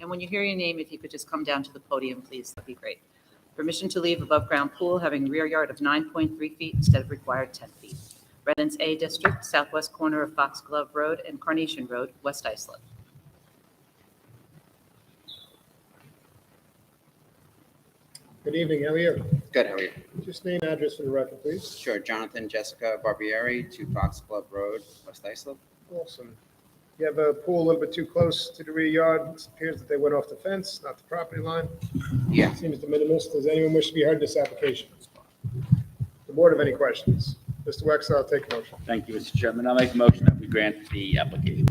And when you hear your name, if you could just come down to the podium, please, that'd be great. Permission to leave above-ground pool having rear yard of 9.3 feet instead of required 10 feet. Residence A District, southwest corner of Foxglove Road and Carnation Road, West Islip. Good evening, how are you? Good, how are you? Just name and address for the record, please. Sure, Jonathan Jessica Barbieri, 2 Foxglove Road, West Islip. Awesome. You have a pool a little bit too close to the rear yard. It appears that they went off the fence, not the property line. Yeah. Seems de minimis. Does anyone wish to be heard in this application? The board have any questions? Mr. Wexler, I'll take a motion. Thank you, Mr. Chairman. I'll make a motion that we grant the application.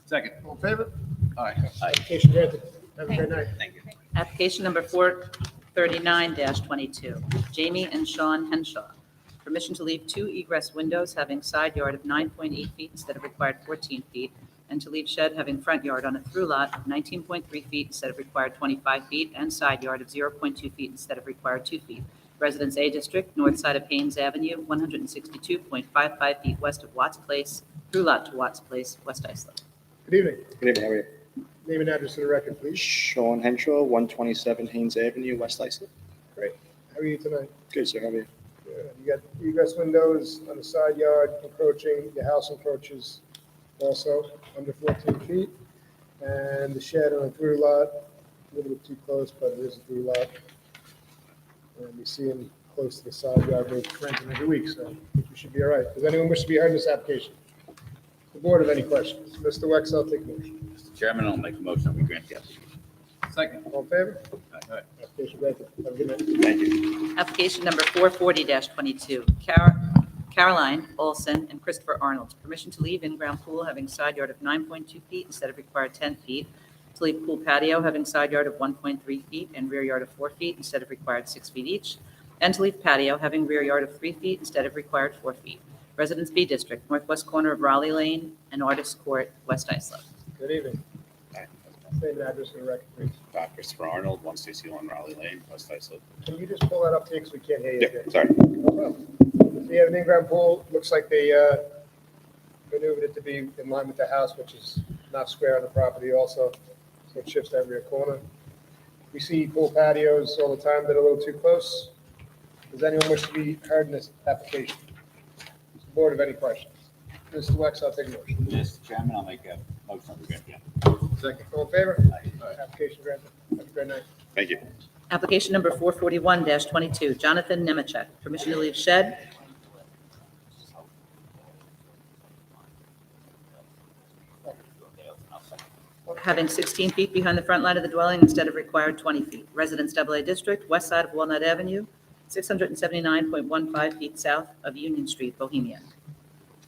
Second. All in favor? Aye. Application granted. Have a great night. Thank you. Application number 439-22, Jamie and Sean Henshaw. Permission to leave 2 egress windows having side yard of 9.8 feet instead of required 14 feet, and to leave shed having front yard on a through lot of 19.3 feet instead of required 25 feet, and side yard of 0.2 feet instead of required 2 feet. Residence A District, north side of Haynes Avenue, 162.55 feet west of Watts Place, through lot to Watts Place, West Islip. Good evening. Good evening, how are you? Name and address for the record, please. Sean Henshaw, 127 Haynes Avenue, West Islip. Great. How are you tonight? Good, sir, how are you? Good. You got egress windows on the side yard encroaching, your house encroaches also under 14 feet. And the shed on a through lot, a little bit too close, but it is a through lot. And you see him close to the side yard, we're renting every week, so I think we should be all right. Does anyone wish to be heard in this application? The board have any questions? Mr. Wex, I'll take a motion. Mr. Chairman, I'll make a motion that we grant the application. Second. All in favor? Aye. Application granted. Have a good night. Thank you. Application number 440-22, Caroline Olson and Christopher Arnold. Permission to leave in-ground pool having side yard of 9.2 feet instead of required 10 feet. To leave pool patio having side yard of 1.3 feet and rear yard of 4 feet instead of required 6 feet each. And to leave patio having rear yard of 3 feet instead of required 4 feet. Residence B District, northwest corner of Raleigh Lane and Artist Court, West Islip. Good evening. Aye. Name and address for the record, please. Christopher Arnold, 161 Raleigh Lane, West Islip. Can you just pull that up, because we can't hear you? Yeah, sorry. No problem. So you have an in-ground pool, looks like they maneuvered it to be in line with the house, which is not square on the property also, so it shifts that rear corner. We see pool patios all the time that are a little too close. Does anyone wish to be heard in this application? Does the board have any questions? Mr. Wex, I'll take a motion. Mr. Chairman, I'll make a motion that we grant the application. Second. All in favor? Aye. Application granted. Have a great night. Thank you. Application number 441-22, Jonathan Nemechek. Permission to leave shed having 16 feet behind the front line of the dwelling instead of required 20 feet. Residence AA District, west side of Walnut Avenue, 679.15 feet south of Union Street, Bohemia.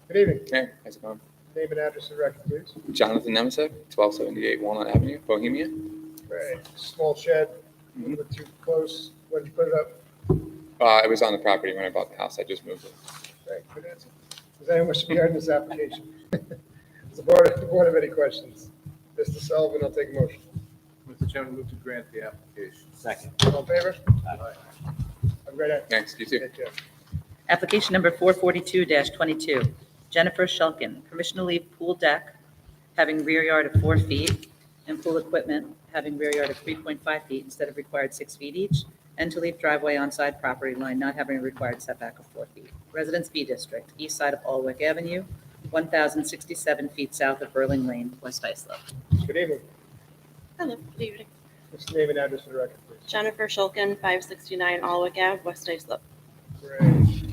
Good evening. Hey, how's it going? Name and address for the record, please. Jonathan Nemesek, 1278 Walnut Avenue, Bohemia. Right. Small shed, a little bit too close. When did you put it up? It was on the property when I bought the house. I just moved it. Right, good answer. Does anyone wish to be heard in this application? Does the board have any questions? Mr. Sullivan, I'll take a motion. Mr. Chairman, move to grant the application. Second. All in favor? Aye. Have a great day. Thanks, you too. Take care. Application number 442-22, Jennifer Shulkin. Permission to leave pool deck having rear yard of 4 feet and pool equipment having rear yard of 3.5 feet instead of required 6 feet each, and to leave driveway on side property line not having a required setback of 4 feet. Residence B District, east side of Alwick Avenue, 1,067 feet south of Burling Lane, West Islip. Good evening. Hello, good evening. What's the name and address for the record, please? Jennifer Shulkin, 569 Alwick Ave, West Islip. Great.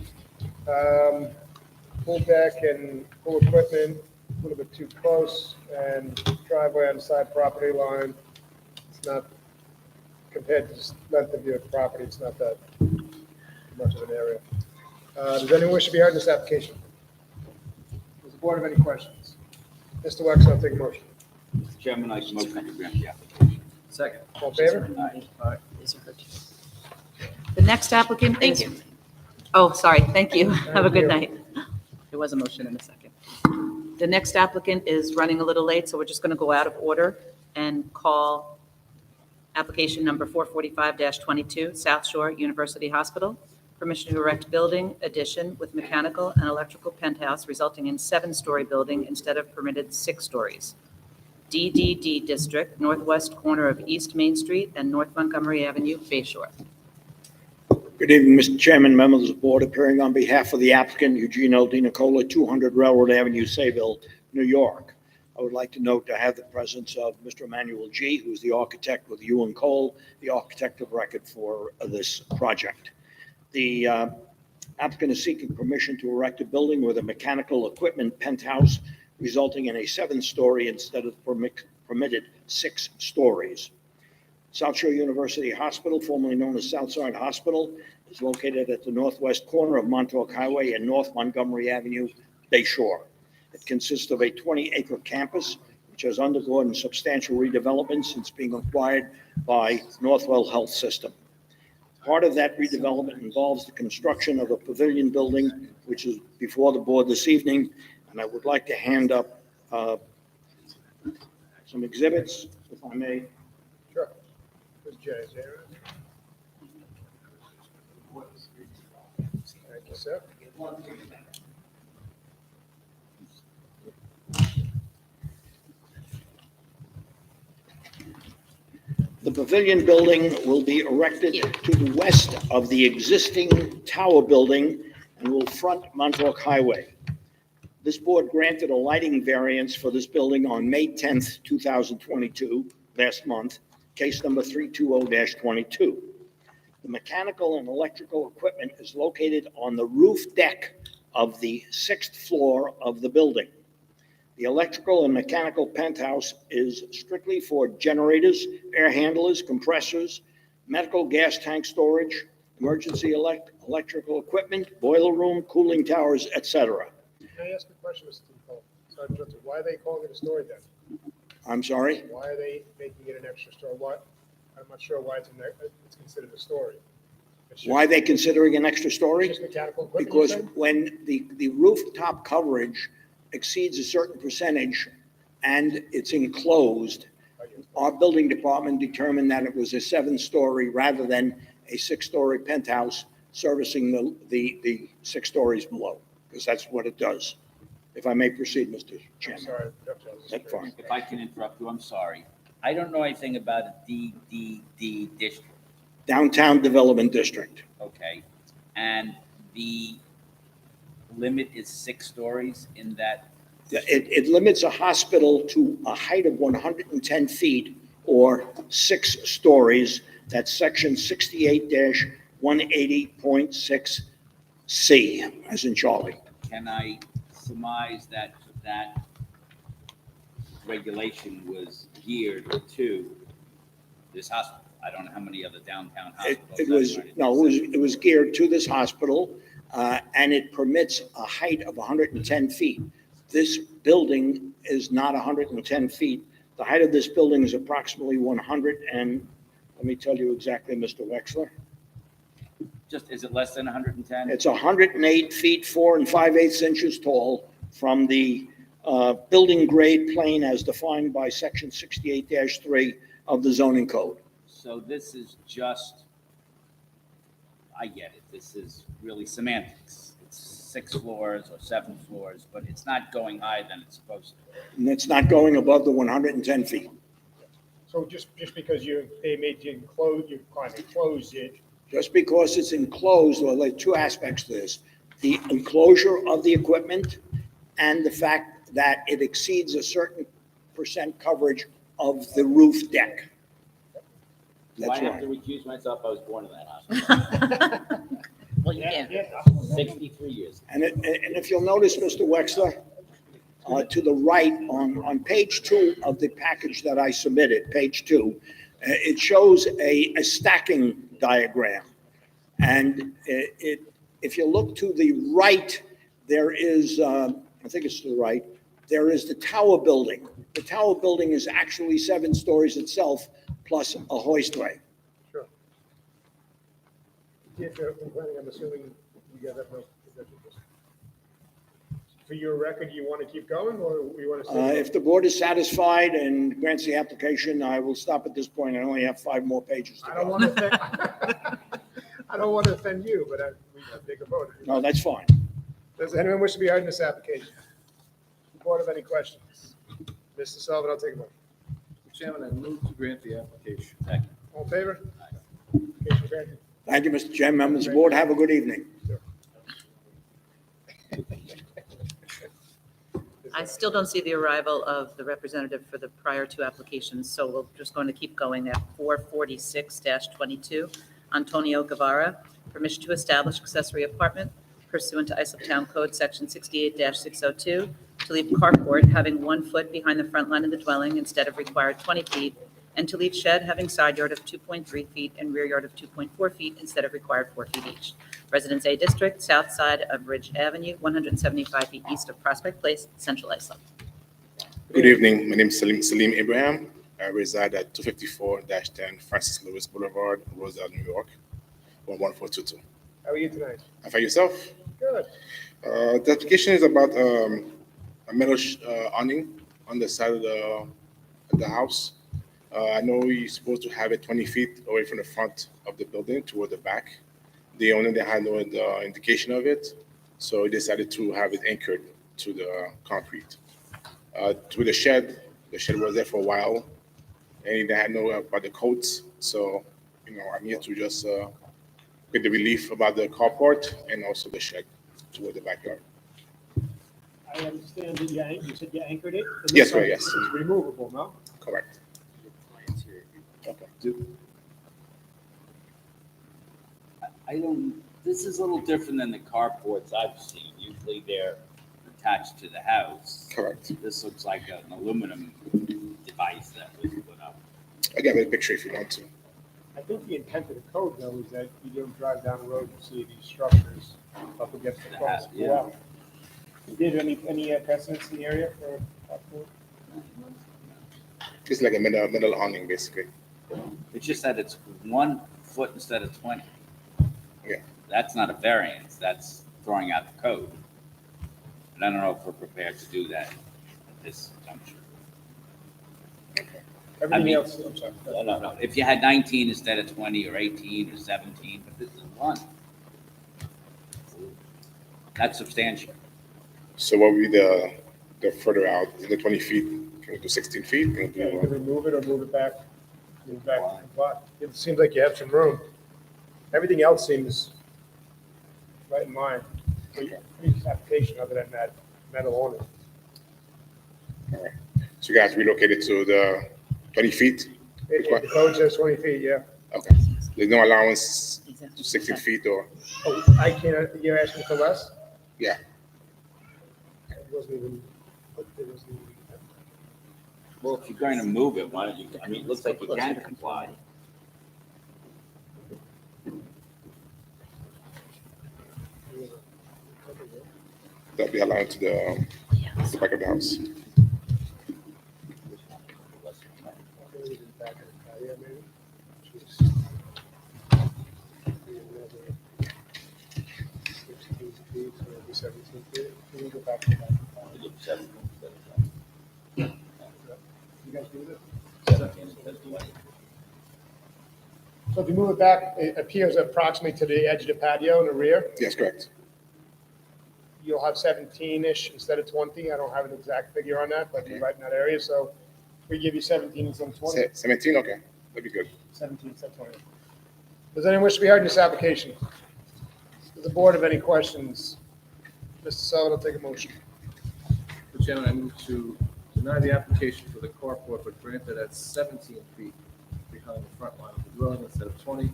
Pool deck and pool equipment, a little bit too close, and driveway on the side property line. It's not, compared to the length of your property, it's not that much of an area. Does anyone wish to be heard in this application? Does the board have any questions? Mr. Wex, I'll take a motion. Mr. Chairman, I make a motion that we grant the application. Second. All in favor? Aye. These are her two. The next applicant Thank is. you. Oh, sorry, thank you. Have a good you. night. There was a motion in a second. The next applicant is running a little late, so we're just going to go out of order and call application number 445-22, South Shore University Hospital. Permission to erect building addition with mechanical and electrical penthouse resulting in 7-story building instead of permitted 6 stories. DDD District, northwest corner of East Main Street and North Montgomery Avenue, Bay Shore. Good evening, Mr. Chairman, members of the board, appearing on behalf of the applicant Eugene L. Di Nicola, 200 Railroad Avenue, Sayville, New York. I would like to note I have the presence of Mr. Emmanuel G., who is the architect with Ewan Cole, the architect of record for this project. The applicant is seeking permission to erect a building with a mechanical equipment penthouse resulting in a 7-story instead of permitted 6 stories. South Shore University Hospital, formerly known as Southside Hospital, is located at the northwest corner of Montauk Highway and North Montgomery Avenue, Bay Shore. It consists of a 20-acre campus, which has undergone substantial redevelopment since being acquired by Northwell Health System. Part of that redevelopment involves the construction of a pavilion building, which is before the board this evening, and I would like to hand up some exhibits, if I may. Sure. Ms. Jay, is there? Thank you, sir. The pavilion building will be erected to the west of the existing tower building and will front Montauk Highway. This board granted a lighting variance for this building on May 10th, 2022, last month, case number 320-22. The mechanical and electrical equipment is located on the roof deck of the 6th floor of the building. The electrical and mechanical penthouse is strictly for generators, air handlers, compressors, medical gas tank storage, emergency electrical equipment, boiler room, cooling towers, etc. Can I ask a question, Mr. Cole? Sorry to interrupt you. Why are they calling it a story then? I'm sorry? Why are they making it an extra story? What? I'm not sure why it's considered a story. It's just- Why are they considering an extra It's story? just mechanical equipment, you're Because saying? when the rooftop coverage exceeds a certain percentage and it's enclosed, our building department determined that it was a 7-story rather than a 6-story penthouse servicing the 6 stories below, because that's what it does. If I may proceed, Mr. I'm Chairman. sorry. That's That's fine. If I can interrupt you, I'm sorry. I don't know anything about a DDD district, Downtown Development District. okay? And the limit is 6 stories in that, It limits a hospital to a height of 110 feet or 6 stories. That's section 68-180.6C, as in Charlie. can I surmise that that regulation was geared to this hospital? I don't know how many other downtown hospitals. It was, no, it was geared to this hospital, and it permits a height of 110 feet. This building is not 110 feet. The height of this building is approximately 100, and let me tell you exactly, Mr. Wexler. Just, is it less than 110? It's 108 feet, 4 5/8 inches tall from the building grade plane as defined by section 68-3 of the zoning code. So this is just, I get it, this is really semantics. It's 6 floors or 7 floors, but it's not going higher than it's supposed to. And it's not going above the 110 feet. So just because they made you enclose, you kind of enclosed it, Just because it's enclosed, well, there are 2 aspects to this. The enclosure of the equipment and the fact that it exceeds a certain percent coverage of the roof deck. Do I That's have to right. recuse myself? I was born in that hospital. Well, you can. 63 years. And if you'll notice, Mr. Wexler, to the right on page 2 of the package that I submitted, page 2, it shows a stacking diagram. And if you look to the right, there is, I think it's to the right, there is the tower building. The tower building is actually 7 stories itself, plus a hoistway. sure. If you're planning, I'm assuming you got that. For your record, you want to keep going or we want to? If the board is satisfied and grants the application, I will stop at this point. I only have 5 more pages to I don't go. want to offend, I don't want to offend you, but we have bigger voter. No, that's fine. Does anyone wish to be heard in this application? Board have any questions? Mr. Sullivan, I'll take a vote. Mr. Chairman, I move to grant the application. Second. All in favor? Application granted. Thank you, Mr. Chairman. Members of the board, have a good evening. I still don't see the arrival of the representative for the prior two applications, so we're just going to keep going at 446-22. Antonio Guevara, permission to establish accessory apartment pursuant to Islip Town Code, Section 68-602, to leave carport having 1 foot behind the front line of the dwelling instead of required 20 feet, and to leave shed having side yard of 2.3 feet and rear yard of 2.4 feet instead of required 4 feet each. Residence A District, south side of Ridge Avenue, 175 feet east of Prospect Place, Central Islip. Good evening. My name is Salim Abraham. I reside at 254-10 Francis Lewis Boulevard, Roselle, New York, 11422. How are you tonight? And for yourself? Good. The application is about a metal awning on the side of the house. I know you're supposed to have it 20 feet away from the front of the building toward the back. The owner, they had no indication of it, so we decided to have it anchored to the concrete. To the shed was there for a while, and they had no about the codes, so, I'm here to just get the relief about the carport and also the shed toward the backyard. I understand that you said you anchored it? Yes, sir, yes. It's removable, no? Correct. Okay. I don't, this is a little different than the carports I've seen. Usually they're attached to the house. Correct. This looks like an aluminum device that was put up. I got a picture if you want to. I think the intent of the code, though, is that you don't drive down the road and see these structures up against the fence. Yeah. Did any precedents in the area for carport? It's like a metal awning, basically. It's just that it's 1 foot instead of 20. Yeah. That's not a variance, that's throwing out the code. And I don't know if we're prepared to do that at this juncture. Everything mean- else, I'm sorry. No. If you had 19 instead of 20 or 18 or 17, but this is 1. That's substantial. So what would be the further out? Is it 20 feet? Can we do 16 feet? Can we Yeah, you can do, remove it or move it back to comply. It seems like you have some room. Everything else seems right in line. For your application other than that metal awning. all right. So you guys relocated to the 20 feet? The code says 20 feet, yeah. Okay. There's no allowance to 16 feet or, Oh, I can't, you're asking for less? yeah. It wasn't even. Well, if you're going to move it, why don't you, I mean, it looks like you can comply. That'd be allowed to the back of the house. Can we go back to that? You guys do this? So if you move it back, it appears approximately to the edge of the patio in the rear. Yes, correct. You'll have 17-ish instead of 20. I don't have an exact figure on that, but you're right in that area. So we give you 17 instead of 20. 17, okay. That'd be good. 17 instead of 20. Does anyone wish to be heard in this application? Does the board have any questions? Mr. Sullivan, I'll take a motion. Mr. Chairman, I move to deny the application for the carport, but grant it at 17 feet behind the front line of the dwelling instead of 20.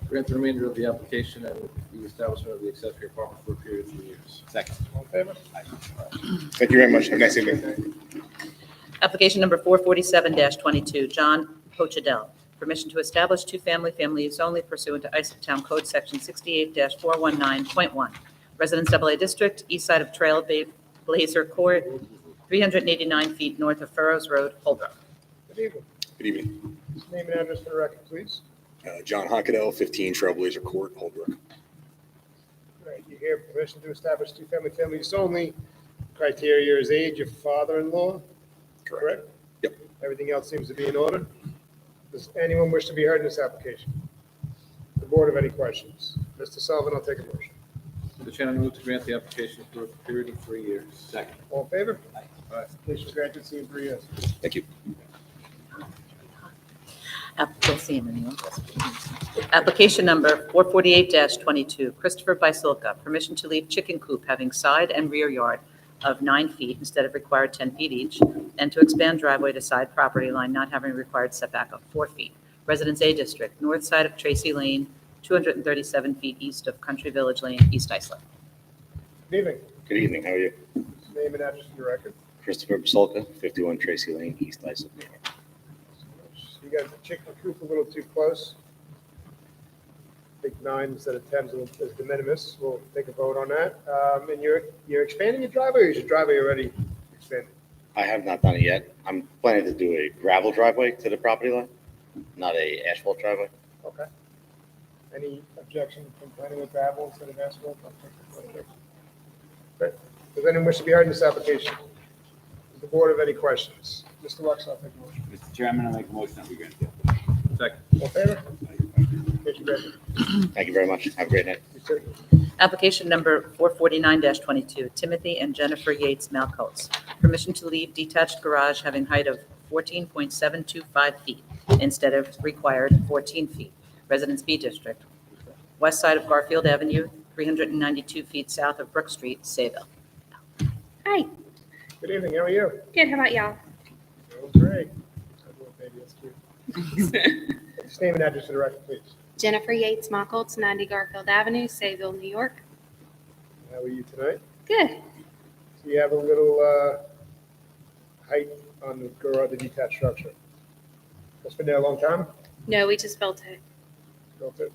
Grant the remainder of the application and the establishment of the accessory apartment for a period of 3 years. Second. All in favor? Thank you very much. Have a nice evening. Application number 447-22, John Pochadel. Permission to establish two-family, family use only pursuant to Islip Town Code, Section 68-419.1. Residence AA District, east side of Trail Blazer Court, 389 feet north of Furrows Road, Holbrook. Good evening. Good evening. Name and address for the record, please. John Hockadell, 15 Trailblazer Court, Holbrook. All right, you hear permission to establish two-family, family use only. Criteria is age of father-in-law, correct? Yep. Everything else seems to be in order. Does anyone wish to be heard in this application? The board have any questions? Mr. Sullivan, I'll take a motion. Mr. Chairman, I move to grant the application for a period of 3 years. Second. All in favor? Aye. Application granted, see in 3 years. Thank you. You'll see him in the office. Application number 448-22, Christopher Bisulca, permission to leave chicken coop having side and rear yard of 9 feet instead of required 10 feet each, and to expand driveway to side property line not having required setback of 4 feet. Residence A District, north side of Tracy Lane, 237 feet east of Country Village Lane, East Islip. Good evening. Good evening, how are you? Name and address for the record. Christopher Basulka, 51 Tracy Lane, East Islip, New York. You got the chicken coop a little too close. I think 9 instead of 10 is de minimis. We'll take a vote on that. And you're expanding your driveway, or is your driveway already expanded? I have not done it yet. I'm planning to do a gravel driveway to the property line, not a asphalt driveway. Okay. Any objection from planning with gravel instead of asphalt? Okay. Great. Does anyone wish to be heard in this application? Does the board have any questions? Mr. Lux, I'll take a motion. Mr. Chairman, I make a motion that we grant the Second. All in favor? Case granted. Thank you very much. Have a great night. You too. Application number 449-22, Timothy and Jennifer Yates Malcolts, permission to leave detached garage having height of 14.725 feet instead of required 14 feet. Residence B District, west side of Garfield Avenue, 392 feet south of Brook Street, Sayville. Hi, Good evening, how are you? good. How about y'all? Doing great. Oh, baby, that's cute. Just name and address for the record, please. Jennifer Yates Mockholtz, 90 Garfield Avenue, Sayville, New York. How are you tonight? Good. So you have a little height on the garage, the detached structure. That's been there a long time? No, we just built it. Built it?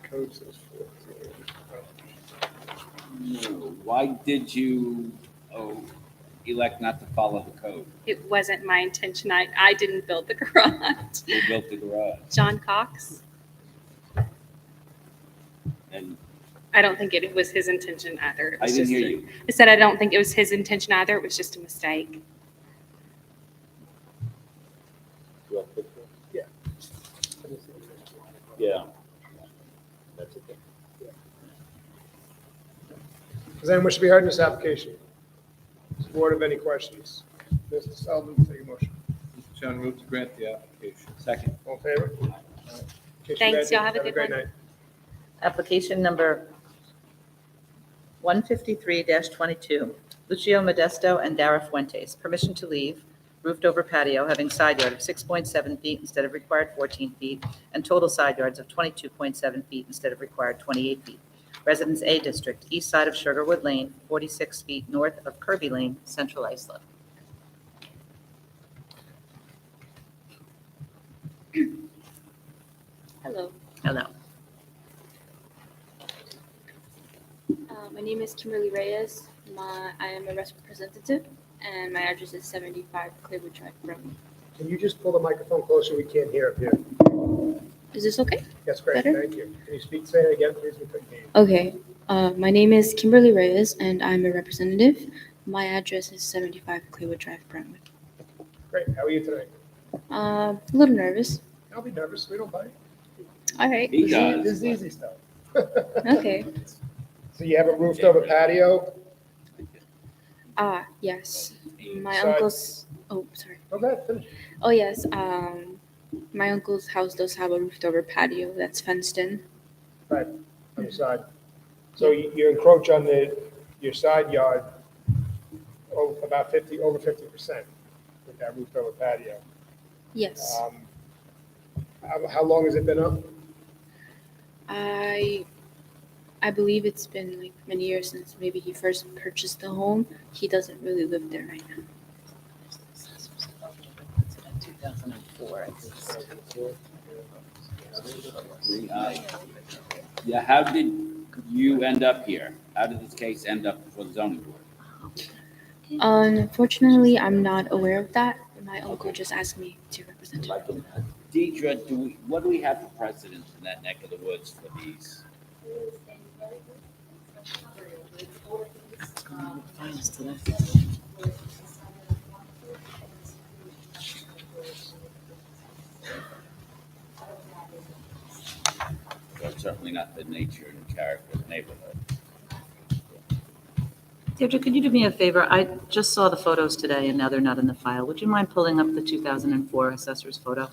Code says 14. Why did you elect not to follow the code? It wasn't my intention. I didn't build the garage. Who built the garage? John Cox. And I don't think it was his intention either. It I was didn't just hear a- you. I said I don't think it was his intention either. It was just a mistake. Yeah. Does anyone wish to be heard in this application? Does the board have any questions? Mr. Sullivan, take a motion. Mr. Chairman, move to grant the application. Second. All in favor? Case Thanks, granted. y'all have a good great one. night. Application number 153-22, Lucio Modesto and Dara Fuentes, permission to leave roofed over patio having side yard of 6.7 feet instead of required 14 feet, and total side yards of 22.7 feet instead of required 28 feet. Residence A District, east side of Sugarwood Lane, 46 feet north of Kirby Lane, Central Islip. Hello. Hello. My name is Kimberly Reyes. I am a representative, and my address is 75 Clearwood Drive, Brooklyn. Can you just pull the microphone closer? We can't hear up here. Is this okay? That's great, Better? thank you. Can you say it again, please? We couldn't hear you. Okay. My name is Kimberly Reyes, and I'm a representative. My address is 75 Clearwood Drive, Brentwood. Great, how are you tonight? A little nervous. Don't be nervous, we don't bite. All right. He This does. is easy stuff. Okay. So you have a roofed over patio? Yes. My Side- uncle's. Oh, sorry. Okay, finish. Oh, yes. My uncle's house does have a roofed over patio that's fenced in. Right, on the side. So you encroach on your side yard about over 50% with that roofed over patio. Yes. How long has it been up? I believe it's been like many years since maybe he first purchased the home. He doesn't really live there right now. 2004, I think. Yeah, how did you end up here? How did this case end up before the zoning board? Unfortunately, I'm not aware of that. My uncle just asked me to represent him. Deidre, what do we have for precedent in that neck of the woods for these? That's certainly not the nature and character of the neighborhood. Deirdre, could you do me a favor? I just saw the photos today and now they're not in the file. Would you mind pulling up the 2004 assessor's photo?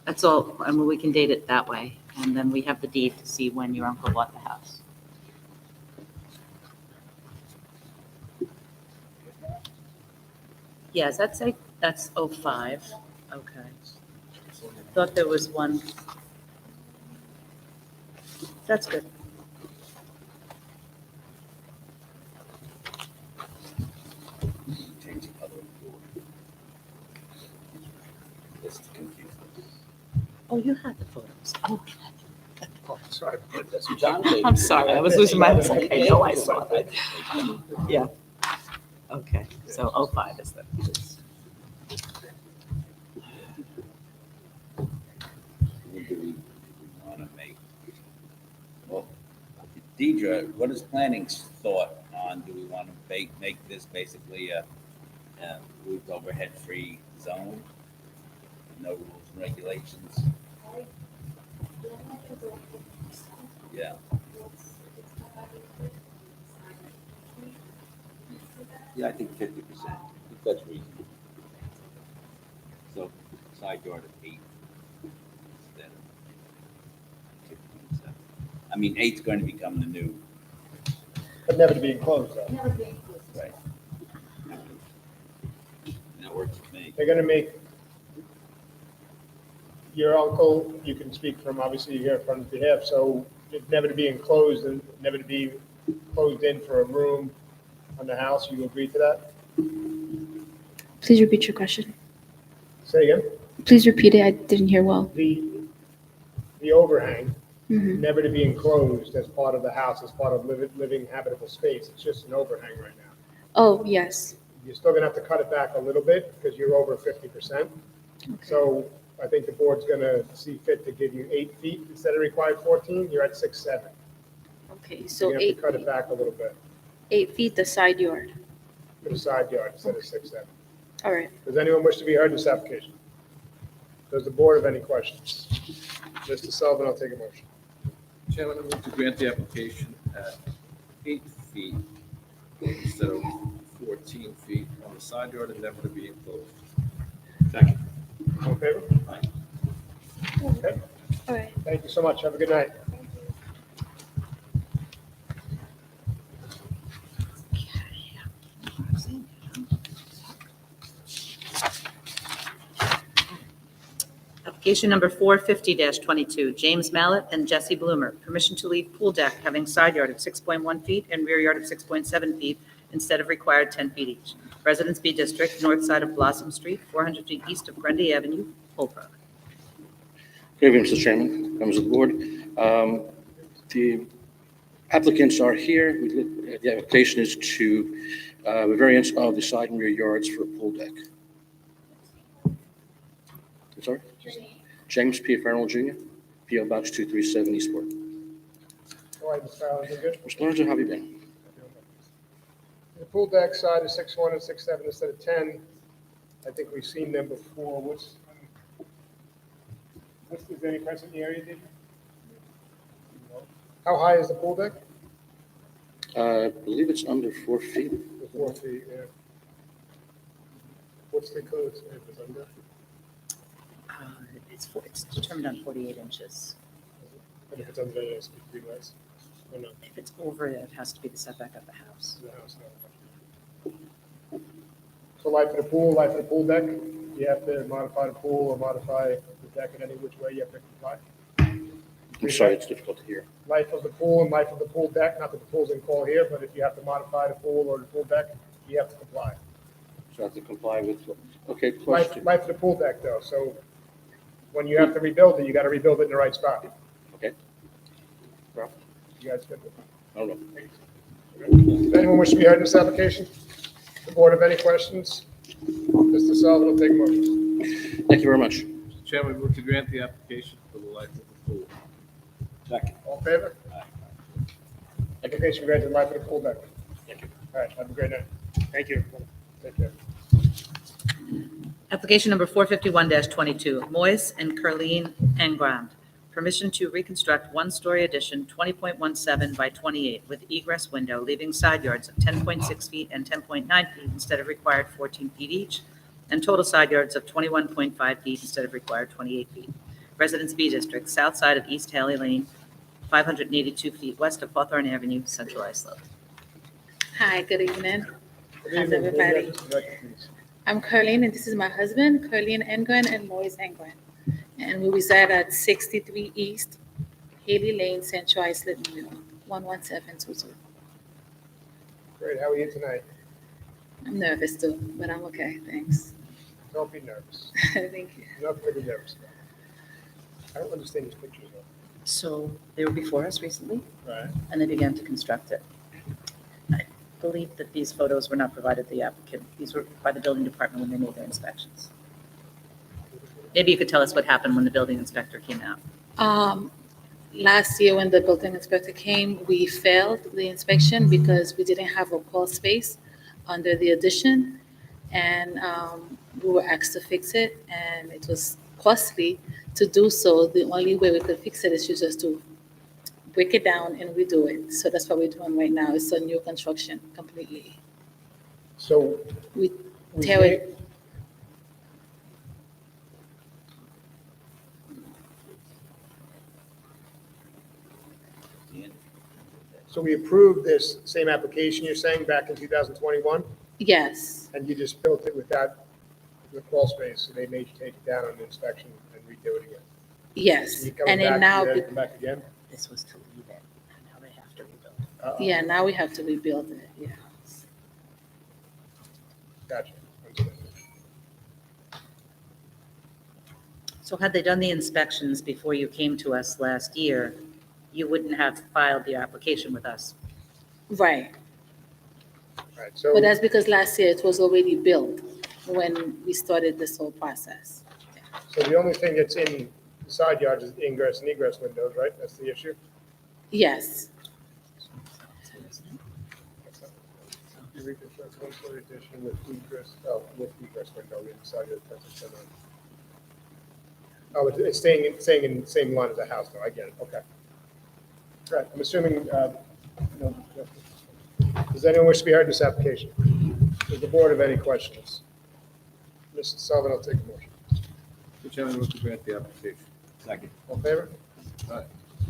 That's all, I mean, we can date it that way, and then we have the deed to see when your uncle bought the house. Yes, that's 05. Okay. Thought there was one. That's good. Change the color of the door. Just to confuse them. Oh, you had the photos. Oh, Sorry. That's what John did. I'm sorry, I was losing my, I was like, I know I saw that. Yeah. Okay, so 05 is the. What do we want to make? Well, Deidre, what is planning's thought on, do we want to make this basically a roofed overhead-free zone? No rules and regulations? Yeah. Yeah, I think 50%. I think that's reasonable. So side yard of 8 instead of 15.7. I mean, 8's going to become the new, But never to be enclosed, though. right? That works for me. They're gonna make your uncle, you can speak from, obviously, you're here from his behalf, so it's never to be enclosed and never to be closed in for a room on the house. You agree to that? Please repeat your question. Say again? Please repeat it. I didn't hear well. The overhang, Mhm. never to be enclosed as part of the house, as part of living habitable space. It's just an overhang right now. Oh, yes. You're still gonna have to cut it back a little bit because you're over 50%. So I think the board's gonna see fit to give you 8 feet instead of required 14. You're at 6'7". Okay, so You have 8 to cut it back a little bit 8 feet the side yard. to the side yard instead of 6'7". All right. Does anyone wish to be heard in this application? Does the board have any questions? Mr. Sullivan, I'll take a motion. Chairman, I move to grant the application at 8 feet instead of 14 feet on the side yard and never to be enclosed. Second. All in favor? Okay, All right. thank you so much. Have a good night. Application number 450-22, James Mallett and Jesse Bloomer. Permission to leave pool deck having side yard of 6.1 feet and rear yard of 6.7 feet instead of required 10 feet each. Residence B District, north side of Blossom Street, 400 feet east of Grundy Avenue, Holbrook. Good evening, Mr. Chairman, members of the board. The applicants are here. The application is to a variance of the side and rear yards for a pool deck. I'm sorry? James P. Farrell Jr., P.O. Box 237, Eastport. All right, Mr. Fowler, you good? Mr. Lorenzo, how have you been? The pool deck side is 6'1" and 6'7" instead of 10. I think we've seen them before. Is there any present in the area, did you? How high is the pool deck? I believe it's under 4 feet. 4 feet, yeah. What's the code? If it's under? It's determined on 48 inches. But if it's under, it has to be less. Or no? If it's over, it has to be the setback of the house. The house, no. So life of the pool deck, you have to modify the pool or modify the deck in any which way you have to comply. I'm sorry, it's difficult to hear. Life of the pool and life of the pool deck, not that the pool's in call here, but if you have to modify the pool or the pool deck, you have to comply. So I have to comply with, okay, Life question. of the pool deck though, so when you have to rebuild it, you gotta rebuild it in the right spot. Okay. You guys good? I don't know. Does anyone wish to be heard in this application? The board have any questions? Mr. Sullivan will take a motion. Thank you very much. Mr. Chairman, I move to grant the application for the life of the pool. Second. All in favor? Application granted, life of the pool deck. Thank you. All right, have a great night. Thank you. Take care. Application number 451-22, Moise and Carleen Engrand. permission to reconstruct one-story addition 20.17 by 28 with egress window, leaving side yards of 10.6 feet and 10.9 feet instead of required 14 feet each, and total side yards of 21.5 feet instead of required 28 feet. Residence B District, south side of East Haley Lane, 582 feet west of Hawthorne Avenue, Central Islip. Hi, good evening. Good How's evening. everybody? Name, address, and record, please. I'm Carlene, and this is my husband, Carlene Engren and Moise Engren. And we reside at 63 East Haley Lane, Central Islip, New York, 11722. Great, how are you tonight? I'm nervous too, but I'm okay, thanks. Don't be nervous. Thank you. Nothing to be nervous about. I don't understand these pictures though. So they were before us recently, Right. and they began to construct it. I believe that these photos were not provided to the applicant. These were by the building department when they made their inspections. Maybe you could tell us what happened when the building inspector came out. Last year, when the building inspector came, we failed the inspection because we didn't have a crawl space under the addition. And we were asked to fix it, and it was costly to do so. The only way we could fix it is just to break it down and redo it. So that's what we're doing right now. It's a new construction completely. So. We we tear made- it. So we approved this same application you're saying back in 2021, Yes, and you just built it without the crawl space, so they made you take it down on the inspection and redo it again. yes. You coming And then back, now, you had to come back again? This was to leave it, and now they have to rebuild it. Uh-oh. yeah, now we have to rebuild it, yeah. Gotcha. Understood. So had they done the inspections before you came to us last year, you wouldn't have filed the application with us. Right. Right, so, But that's because last year it was already built when we started this whole process. so the only thing that's in the side yards is ingress and egress windows, right? That's the issue? Yes, You reconstruct one story addition with egress window in the side yard. That's it. Oh, it's staying in the same line as the house, though, I get it, okay. Right, I'm assuming, no, does anyone wish to be heard in this application? Does the board have any questions? Mr. Sullivan, I'll take a motion. Mr. Chairman, I move to grant the application. Second. All in favor? Aye.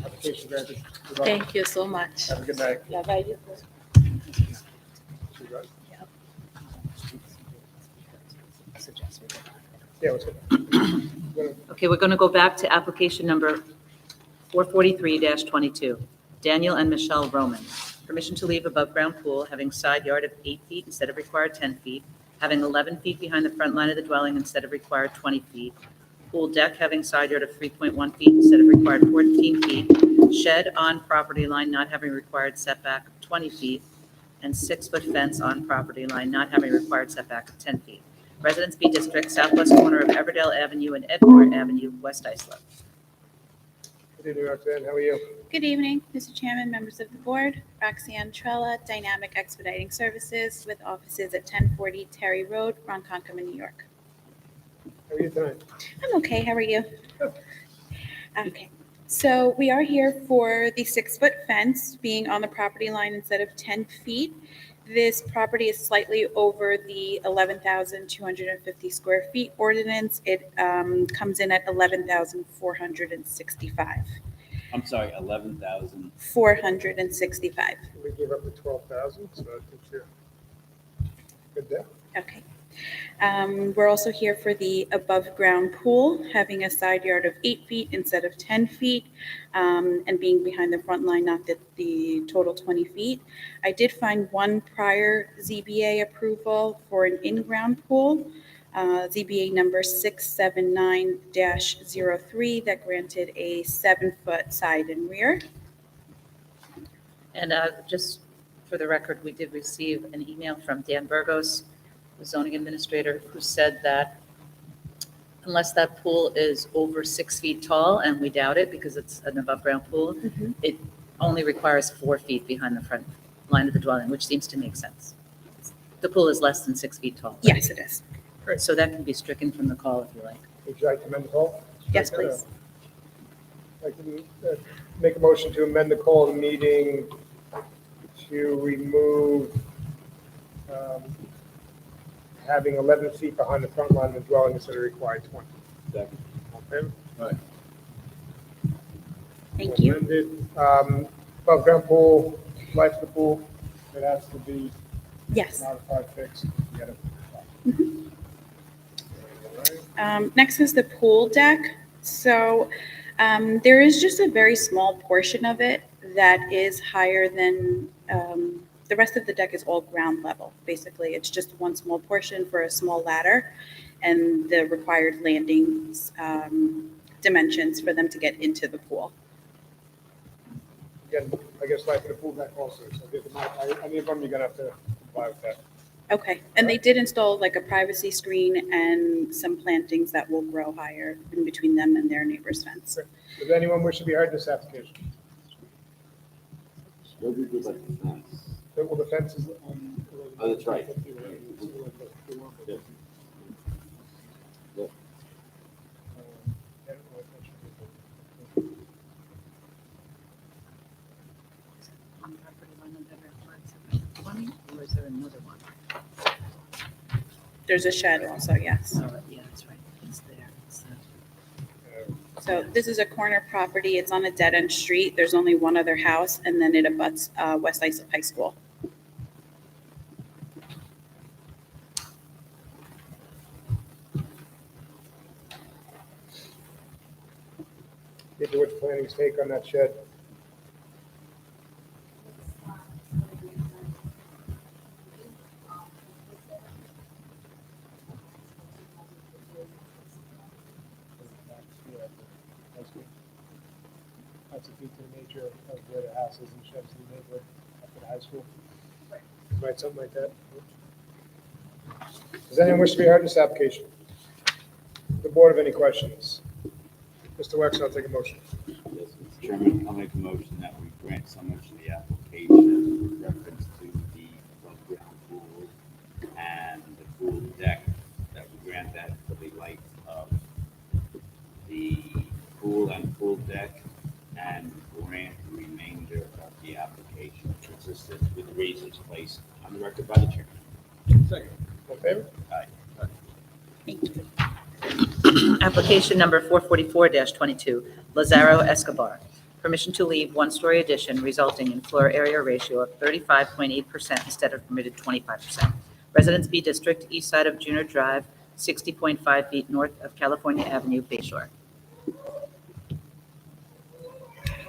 Application granted. Good luck. thank you so much. Have a good night. Bye-bye. Yeah, what's good? Okay, we're going to go back to application number 443-22. Daniel and Michelle Roman. Permission to leave above-ground pool having side yard of 8 feet instead of required 10 feet, having 11 feet behind the front line of the dwelling instead of required 20 feet, pool deck having side yard of 3.1 feet instead of required 14 feet, shed on property line not having required setback of 20 feet, and 6-foot fence on property line not having required setback of 10 feet. Residence B District, southwest corner of Everdale Avenue and Edward Avenue, West Islip. Good evening, Roxanne, how are you? Good evening, Mr. Chairman, members of the board. Roxanne Trella, Dynamic Expediting Services with offices at 1040 Terry Road, Ronkonkoma, New York. How are you tonight? I'm okay. How are you? Okay. So we are here for the 6-foot fence being on the property line instead of 10 feet. This property is slightly over the 11,250 square feet ordinance. It comes in at 11,465. I'm sorry, 11,000. 465. We gave up the 12,000, so I think you're good there. Okay. We're also here for the above-ground pool, having a side yard of 8 feet instead of 10 feet, and being behind the front line, not the total 20 feet. I did find one prior ZBA approval for an in-ground pool, ZBA number 679-03, that granted a 7-foot side and rear. And just for the record, we did receive an email from Dan Burgos, the zoning administrator, who said that unless that pool is over 6 feet tall, and we doubt it because it's an above-ground pool, it only requires 4 feet behind the front line of the dwelling, which seems to make sense. The pool is less than 6 feet tall. Yes, it is. So that can be stricken from the call if you like. Would you like to amend the poll? Yes, please. I can make a motion to amend the call of the meeting to remove having 11 feet behind the front line of the dwelling instead of required 20. Second. Okay? Thank you. Amended. Above ground pool, life of the pool, it has to be Yes. modified, fixed. You gotta- Next is the pool deck. So there is just a very small portion of it that is higher than, the rest of the deck is all ground level. Basically, it's just one small portion for a small ladder and the required landing dimensions for them to get into the pool. Again, I guess life of the pool deck also, so any of them, you're gonna have to comply with that. Okay, and they did install like a privacy screen and some plantings that will grow higher in between them and their neighbor's fence. Does anyone wish to be heard in this application? What do we do about the fence? Well, the fence is. Oh, that's right. On property line of that reflects about 20, or is there another one? There's a shed also, yes. Oh, yeah, that's right. It's there. It's, So this is a corner property. It's on a dead-end street. There's only one other house, and then it abuts West Islip High School. Get to what planning's take on that shed. That's a feat to the nature of where the house is and sheds to the neighborhood after the high school. Right, something like that. Does anyone wish to be heard in this application? The board have any questions? Mr. Wex, I'll take a motion. Yes, Mr. Chairman, I'll make a motion that we grant so much of the application with reference to the above ground pool and the pool deck, that we grant that for the life of the pool and pool deck, and grant the remainder of the application consistent with the reasons placed on the record by the chairman. Second. All in favor? Aye. Thank you. Application number 444-22, Lazaro Escobar. Permission to leave one-story addition resulting in floor area ratio of 35.8% instead of permitted 25%. Residence B District, east side of Junior Drive, 60.5 feet north of California Avenue, Bay Shore.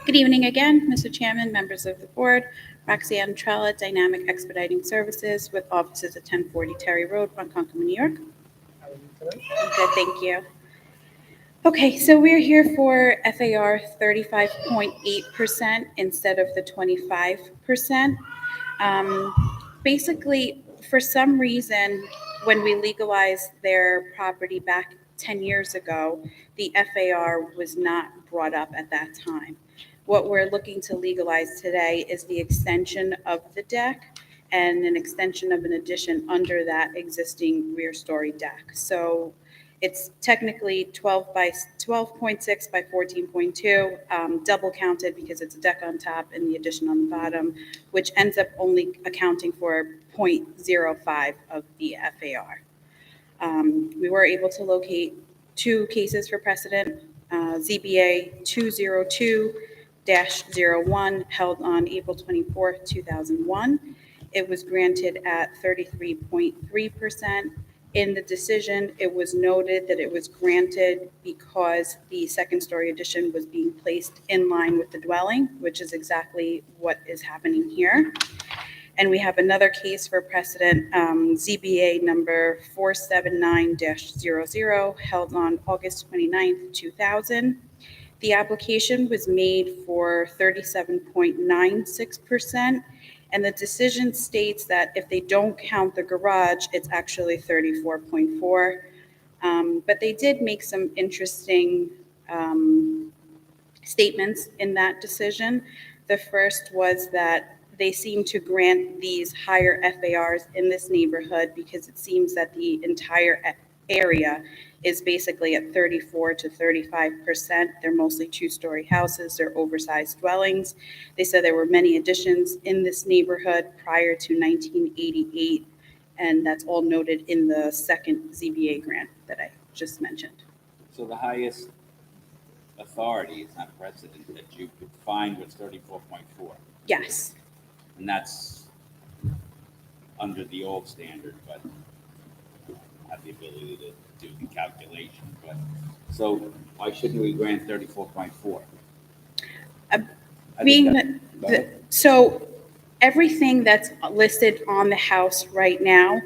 Good evening again, Mr. Chairman, members of the board. Roxanne Trella, Dynamic Expediting Services with offices at 1040 Terry Road, Ronkonkoma, New York. How are you tonight? Good, thank you. Okay, so we're here for FAR 35.8% instead of the 25%. Basically, for some reason, when we legalized their property back 10 years ago, the FAR was not brought up at that time. What we're looking to legalize today is the extension of the deck and an extension of an addition under that existing rear story deck. So it's technically 12 by 12.6 by 14.2, double counted because it's a deck on top and the addition on the bottom, which ends up only accounting for 0.05 of the FAR. We were able to locate two cases for precedent, ZBA 202-01 held on April 24, 2001. It was granted at 33.3%. In the decision, it was noted that it was granted because the second story addition was being placed in line with the dwelling, which is exactly what is happening here. And we have another case for precedent, ZBA number 479-00 held on August 29th, 2000. The application was made for 37.96%. And the decision states that if they don't count the garage, it's actually 34.4. But they did make some interesting statements in that decision. The first was that they seem to grant these higher FARs in this neighborhood because it seems that the entire area is basically at 34 to 35%. They're mostly two-story houses. They're oversized dwellings. They said there were many additions in this neighborhood prior to 1988, and that's all noted in the second ZBA grant that I just mentioned. So the highest authority, it's not precedent, that you could find was 34.4. Yes. And that's under the old standard, but have the ability to do the calculation, but, so why shouldn't we grant 34.4? Being so everything that's listed on the house right now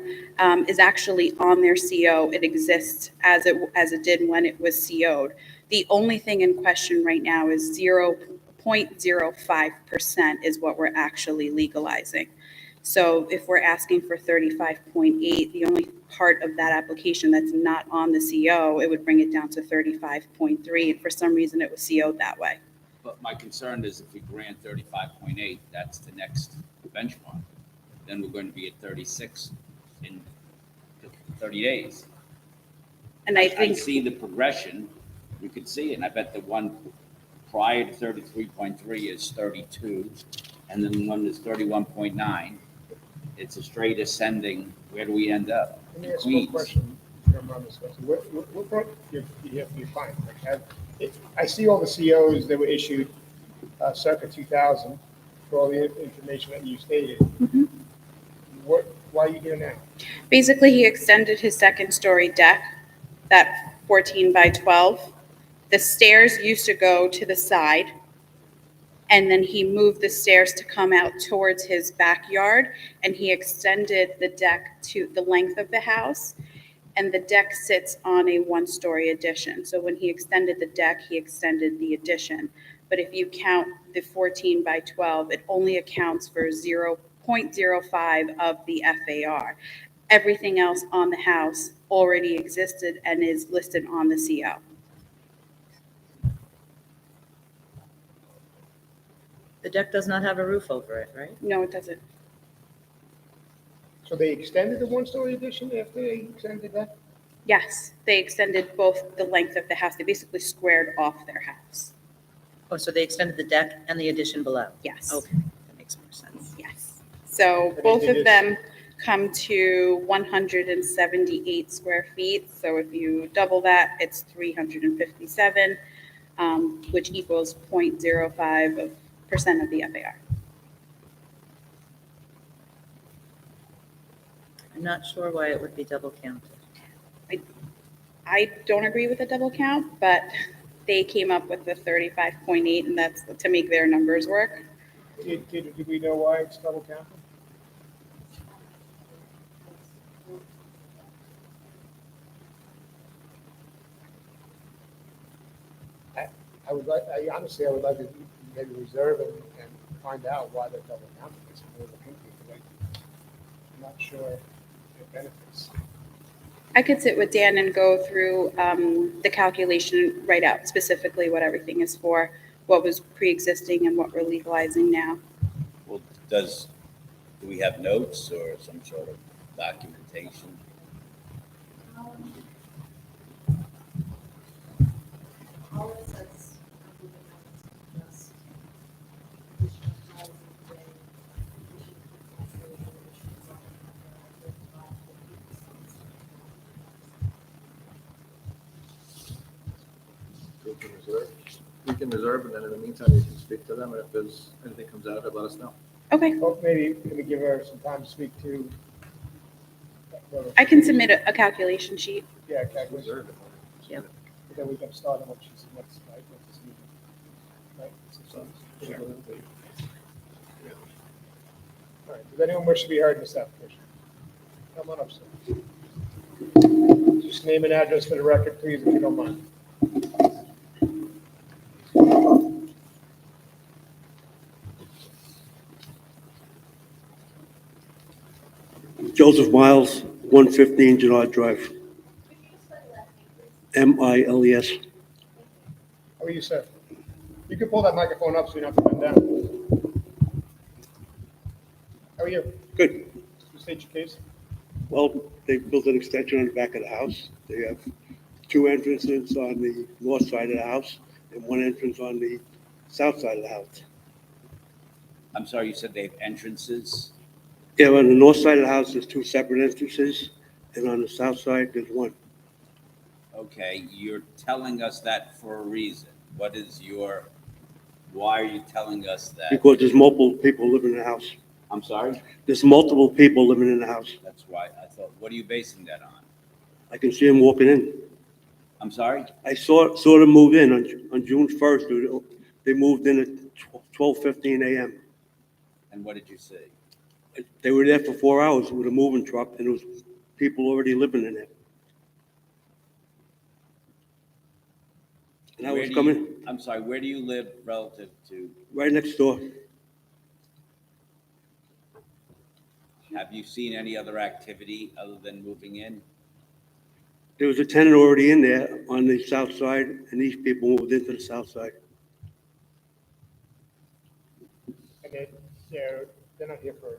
is actually on their CO. It exists as it did when it was CO'd. The only thing in question right now is 0.05% is what we're actually legalizing. So if we're asking for 35.8, the only part of that application that's not on the CO, it would bring it down to 35.3. And for some reason, it was CO'd that way. But my concern is if we grant 35.8, that's the next benchmark. Then we're going to be at 36 in 30 days. And I think see the progression. We could see it. And I bet the one prior to 33.3 is 32. And then the one is 31.9. It's a straight ascending. Where do we end up? Let me ask you a Queens. question. if you don't mind, Ms. Wilson. What brought you fine? I see all the COs that were issued circa 2000 for all the information that you stated. Mhm. Why are you here now? basically he extended his second story deck, that 14 by 12. The stairs used to go to the side, and then he moved the stairs to come out towards his backyard, and he extended the deck to the length of the house, and the deck sits on a one-story addition. So when he extended the deck, he extended the addition. But if you count the 14 by 12, it only accounts for 0.05 of the FAR. Everything else on the house already existed and is listed on the CO. The deck does not have a roof over it, right? No, it doesn't. So they extended the one-story addition after they extended that? Yes, they extended both the length of the house. They basically squared off their house. Oh, so they extended the deck and the addition below? Yes. Okay, that makes more sense. Yes. So But both they of did- them come to 178 square feet. So if you double that, it's 357, which equals 0.05% of the FAR. I'm not sure why it would be double counted. I don't agree with the double count, but they came up with the 35.8, and that's to make their numbers work. Did we know why it's double counted? I would like, honestly, I would like to maybe reserve and find out why they're double counting. It's more of a hint, because I'm not sure it benefits. I could sit with Dan and go through the calculation, write out specifically what everything is for, what was pre-existing and what we're legalizing now. Well, do we have notes or some sort of documentation? We can reserve, and then in the meantime, you can speak to them, and if there's anything comes out of it, let us know. Okay, Well, maybe can we give her some time to speak to? I can submit a calculation sheet. Yeah, calculation. Reserve it. Yep. But then we can start on what she submits, right, with this meeting. Right? All right, does anyone wish to be heard in this application? Come on up, sir. Just name and address for the record, please, if you don't mind. Joseph Miles, 115 Gerard Drive. Miles. How are you, sir? You can pull that microphone up so you don't have to bend down. How are you? Good. You state your case. Well, they built an extension on the back of the house. They have two entrances on the north side of the house and one entrance on the south side of the house. I'm sorry, you said they have entrances? Yeah, on the north side of the house, there's two separate entrances, and on the south side, there's one. Okay, you're telling us that for a reason. Why are you telling us that? Because there's multiple people living in the house. I'm sorry? There's multiple people living in the house. That's why I thought, what are you basing that on? I can see them walking in. I'm sorry? I saw them move in on June 1st. They moved in at 12:15 a.m. And what did you see? They were there for 4 hours with a moving truck, and there was people already living in it. And I Where was do coming you- I'm sorry, where do you live relative to, right next door. have you seen any other activity other than moving in? There was a tenant already in there on the south side, and these people moved into the south side. And they're not here for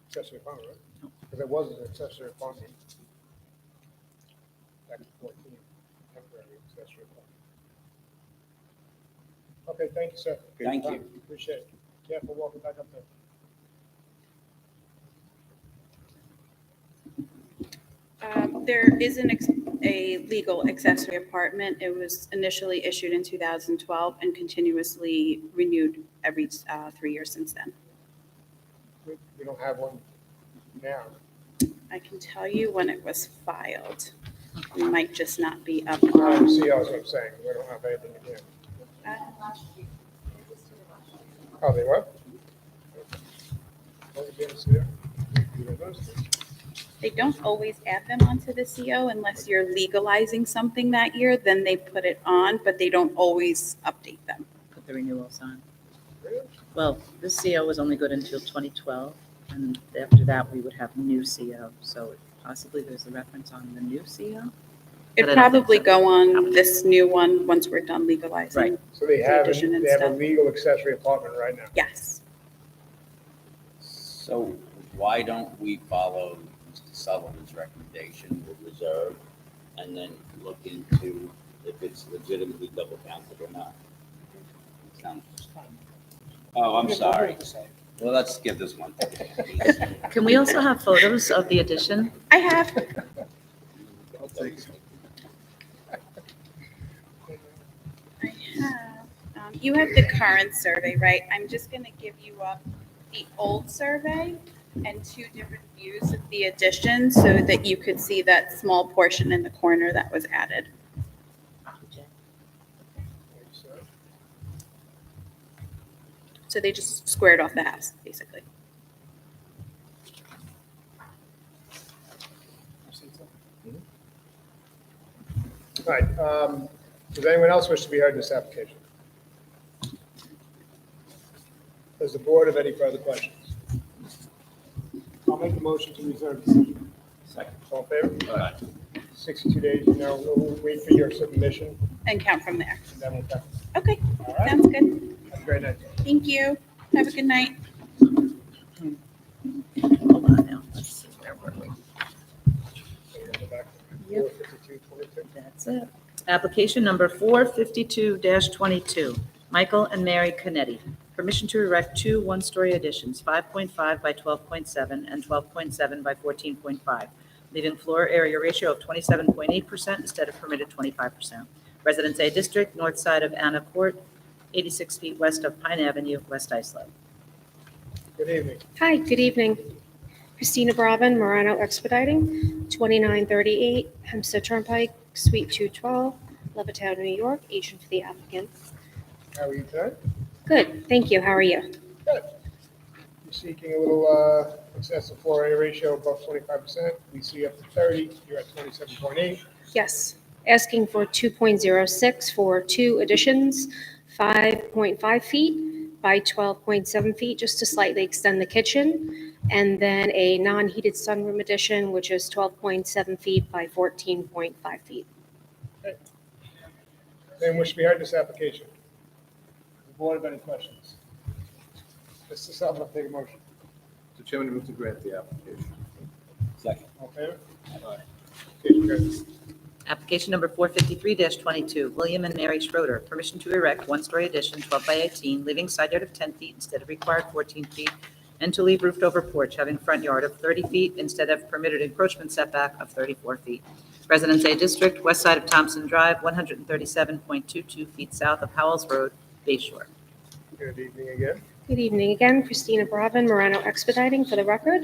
accessory apartment, right? Because there was an accessory apartment. Back in 14, temporary accessory apartment. Okay, thank you, sir. Thank you. Appreciate it. Careful walking back up there. There is a legal accessory apartment. It was initially issued in 2012 and continuously renewed every 3 years since then. We don't have one now. I can tell you when it was filed. We might just not be up See, on. that's what I'm saying. We don't have anything in here. Oh, they what? Oh, you didn't see it? You didn't notice it? They don't always add them onto the CO unless you're legalizing something that year, then they put it on, but they don't always update them. Put the renewals on. Really? Well, this CO was only good until 2012, and after that, we would have new CO. So possibly there's a reference on the new CO? It'd But I don't think probably so. go on this new one once we're done legalizing. Right. So they The have, addition and they have a stuff. legal accessory apartment right now. Yes. So why don't we follow Mr. Sullivan's recommendation, we'll reserve, and then look into if it's legitimately double counted or not? Sounds- Oh, I'm sorry. Well, let's give this one. Can we also have photos of the addition? I have. I'll take it. I have. You have the current survey, right? I'm just gonna give you up the old survey and two different views of the addition so that you could see that small portion in the corner that was added. So they just squared off the house, basically. All right, does anyone else wish to be heard in this application? Does the board have any further questions? I'll make a motion to reserve decision. Second. All in favor? All right. 62 days, we'll wait for your submission, And count from there. and then we'll count. Okay, All right? sounds good. Have a great night. Thank you. Have a good night. Hold on now. Let's see, where were we? Go back. Yep. 45222. That's it. Application number 452-22, Michael and Mary Canetti. Permission to erect two one-story additions, 5.5 by 12.7 and 12.7 by 14.5, leaving floor area ratio of 27.8% instead of permitted 25%. Residence A District, north side of Anna Court, 86 feet west of Pine Avenue, West Islip. Good evening. Hi, good evening. Christina Brabin, Morano Expediting, 2938 Hempstead Turnpike, Suite 212, Levittown, New York, agent for the applicant. How are you tonight? Good, thank you. How are you? Good. You're seeking a little excessive floor area ratio above 25%. We see up to 30. You're at 27.8. Yes, asking for 2.06 for two additions, 5.5 feet by 12.7 feet, just to slightly extend the kitchen. And then a non-heated sunroom addition, which is 12.7 feet by 14.5 feet. Anyone wish to be heard in this application? Does the board have any questions? Mr. Sullivan, take a motion. Mr. Chairman, I move to grant the application. Second. All in favor? Application carries. Application number 453-22, William and Mary Schroeder, permission to erect one-story addition, 12 by 18, leaving side yard of 10 feet instead of required 14 feet, and to leave roofed over porch having front yard of 30 feet instead of permitted encroachment setback of 34 feet. Residence A District, west side of Thompson Drive, 137.22 feet south of Howells Road, Bay Shore. Good evening again. Good evening again, Christina Bravin, Morano Expediting for the record.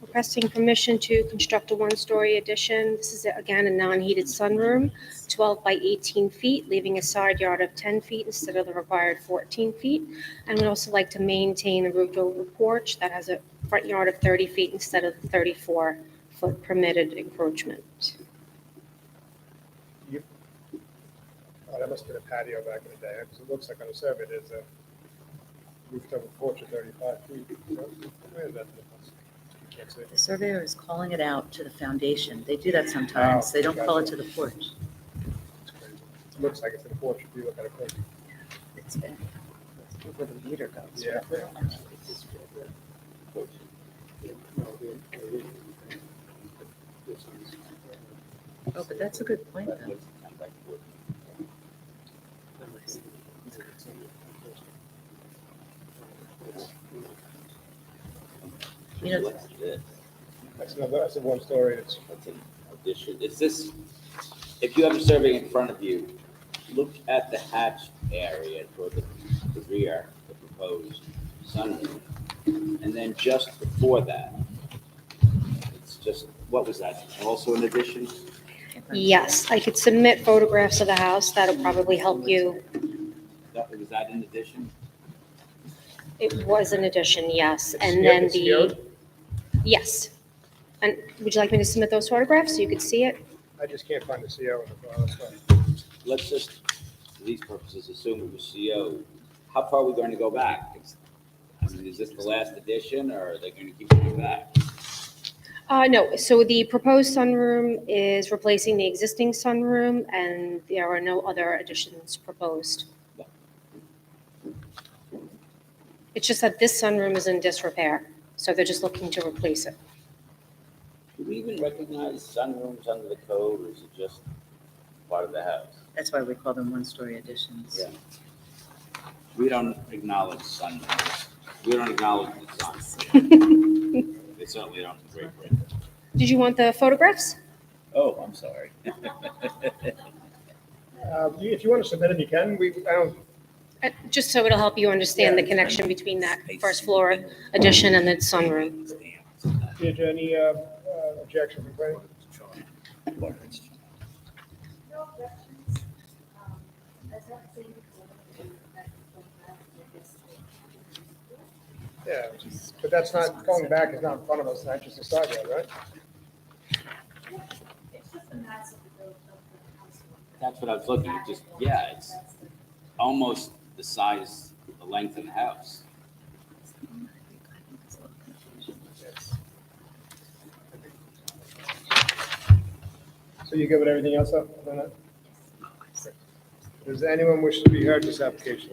Requesting permission to construct a one-story addition. This is, again, a non-heated sunroom, 12 by 18 feet, leaving a side yard of 10 feet instead of the required 14 feet. And we'd also like to maintain a roofed over porch that has a front yard of 30 feet instead of the 34-foot permitted encroachment. Oh, that must have been a patio back in the day, because it looks like on the survey there's a roofed over porch of 35 feet. Where is that? You can't see. The surveyor is calling it out to the foundation. They do that sometimes. They don't call it to the porch. It's crazy. It looks like it's in a porch if you look at it closely. It's been, where the meter goes. Yeah. Oh, but that's a good point, though. You know, What's this? That's a one-story, it's, That's an addition. Is this, if you have a survey in front of you, look at the hatched area toward the rear, the proposed sunroom. And then just before that, it's just, what was that? Also an addition? Yes, I could submit photographs of the house. That'll probably help you. Was that an addition? It was an addition, yes. And CO then is the, CO'd? yes. And would you like me to submit those photographs so you could see it? I just can't find the CO in the file, that's fine. Let's just, for these purposes, assume it was CO. How far are we going to go back? I mean, is this the last addition, or are they going to keep going back? No, so the proposed sunroom is replacing the existing sunroom, and there are no other additions proposed. It's just that this sunroom is in disrepair, so they're just looking to replace it. Do we even recognize sunrooms under the code, or is it just part of the house? that's why we call them one-story additions. Yeah. We don't acknowledge sunrooms. We don't acknowledge the sun. They certainly don't in Great Britain. Did you want the photographs? Oh, I'm sorry. If you want to submit them, you can. I don't, Just so it'll help you understand the connection between that first floor addition and the sunroom. did you any objection from planning? Yeah, but that's not, going back is not in front of us, not just the side yard, right? That's what I was looking at, just, yeah, it's almost the size, the length of the house. So you good with everything else up? on that? Does anyone wish to be heard in this application?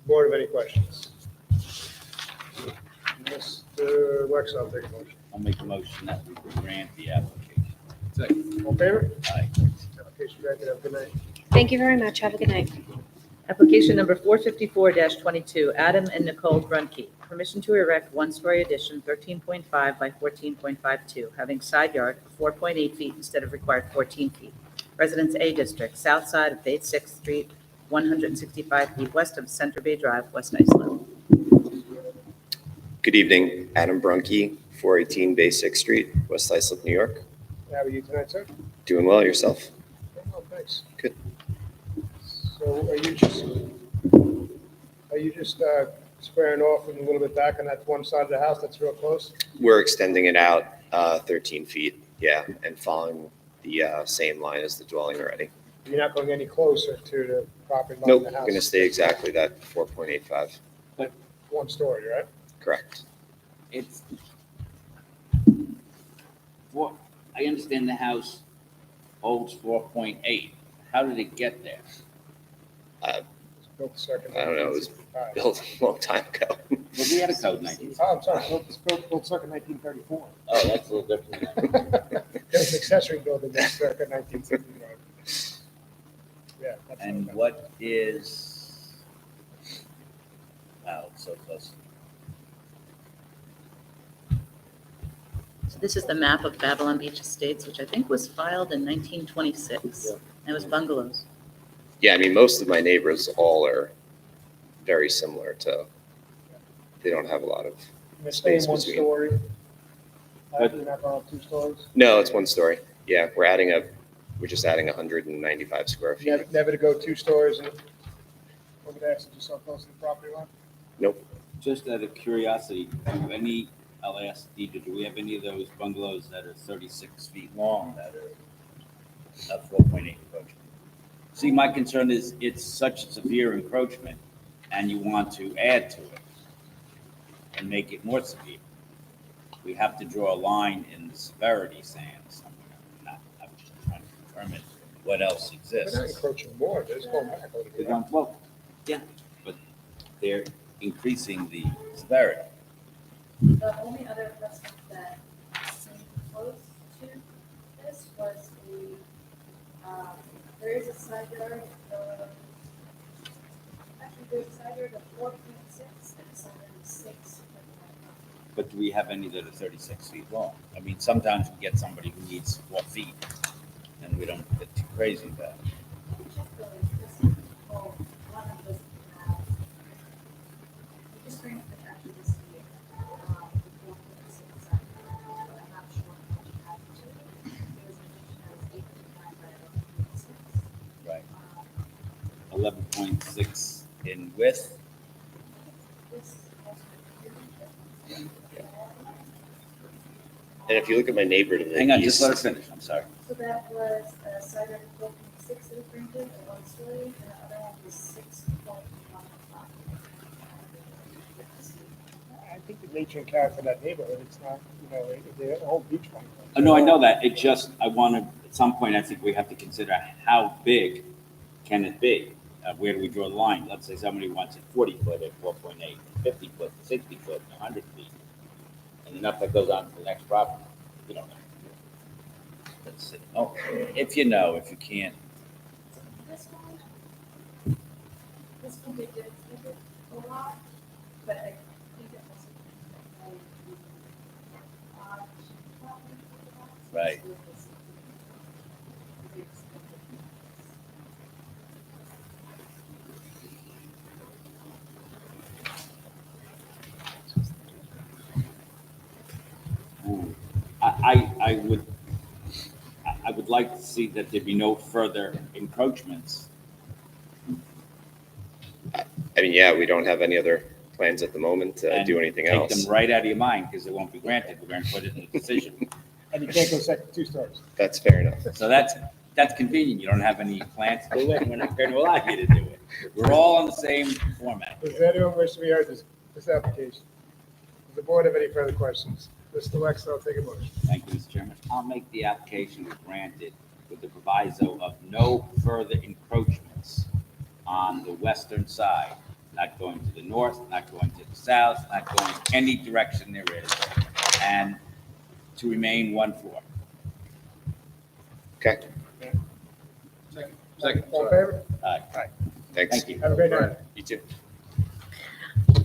Board have any questions? Mr. Wex, I'll take a motion. I'll make a motion that we grant the application. Second. All in favor? Aye. Application granted, have a good night. Thank you very much. Have a good night. Application number 454-22, Adam and Nicole Grunke. Permission to erect one-story addition, 13.5 by 14.52, having side yard of 4.8 feet instead of required 14 feet. Residence A District, south side of Bay 6th Street, 165 feet west of Center Bay Drive, West Islip. Good evening, Adam Brunke, 418 Bay 6th Street, West Islip, New York. How are you tonight, sir? Doing well, yourself? Oh, thanks. Good. So are you just squaring off and a little bit back on that one side of the house that's real close? We're extending it out 13 feet, yeah, and following the same line as the dwelling already. You're not going any closer to the property line Nope, of the house? going to stay exactly that 4.85. One story, right? Correct. It's, well, I understand the house holds 4.8. How did it get there? Built the second. I don't know, it was All right. built a long time ago. Well, we had a code 19. Oh, I'm sorry, built circa 1934. Oh, that's a little different. There's an accessory building that's circa 1961. Yeah. that's And not bad. what is, wow, it's so close. So this is the map of Babylon Beach Estates, which I think was filed in 1926. And it was bungalows. Yeah, I mean, most of my neighbors all are very similar to, they don't have a lot of They stay in space one between. story. You're not going up 2 stories? No, it's 1 story. Yeah, we're just adding 195 square feet. Never to go 2 stories and over there, since you're so close to the property line? Nope. Just out of curiosity, I'll ask Deidre, do we have any of those bungalows that are 36 feet long that are a 4.8 encroachment? See, my concern is it's such severe encroachment and you want to add to it and make it more severe. We have to draw a line in the severity sand somewhere. I'm just trying to determine what else They're not exists. encroaching more, they're just going back a little They're bit. going- Well, yeah, but they're increasing the severity. The only other restaurant that seemed close to this was there is a side yard actually there's a side yard of 4.6 and a side yard of 6. But do we have any that are 36 feet long? I mean, sometimes we get somebody who needs 4 feet, and we don't get too crazy about it. Just bring the actually this year. The 4.6 side yard, but I'm not sure what you have to it. There was an addition that was 8.9, but I don't think it's 6. Right. 11.6 in width. And if you look at my neighbor to the Hang on, just east, let her finish, I'm sorry. So that was a side yard of 4.6 that was granted, a 1 story, and the other one was 6.15. I think the nature and character of that neighborhood, it's not, the whole beachfront. Oh, no, I know that. It just, I want to, at some point, I think we have to consider how big can it be? Where do we draw the line? Let's say somebody wants it 40 foot at 4.8, 50 foot, 60 foot, 100 feet. And enough that goes on to the next property. You don't know. Let's see. Oh, if you know, if you can't. This one they did a lot, but I think it was. Right. I would like to see that there be no further encroachments. I mean, yeah, we don't have any other plans at the moment to do anything Take else. them right out of your mind because it won't be granted. We're going to put it in the decision. And you can't go second 2 stories. That's fair enough. So that's convenient. You don't have any plans to do it, and we're not going to allow you to do it. We're all on the same format. Does anyone wish to be heard this application? Does the board have any further questions? Mr. Wexler, I'll take a motion. Thank you, Mr. Chairman. I'll make the application granted with the proviso of no further encroachments on the western side, not going to the north, not going to the south, not going any direction there is, and to remain 1 floor. Okay, Second. All in favor? Aye. thanks. Thank you. Have a great night. You too.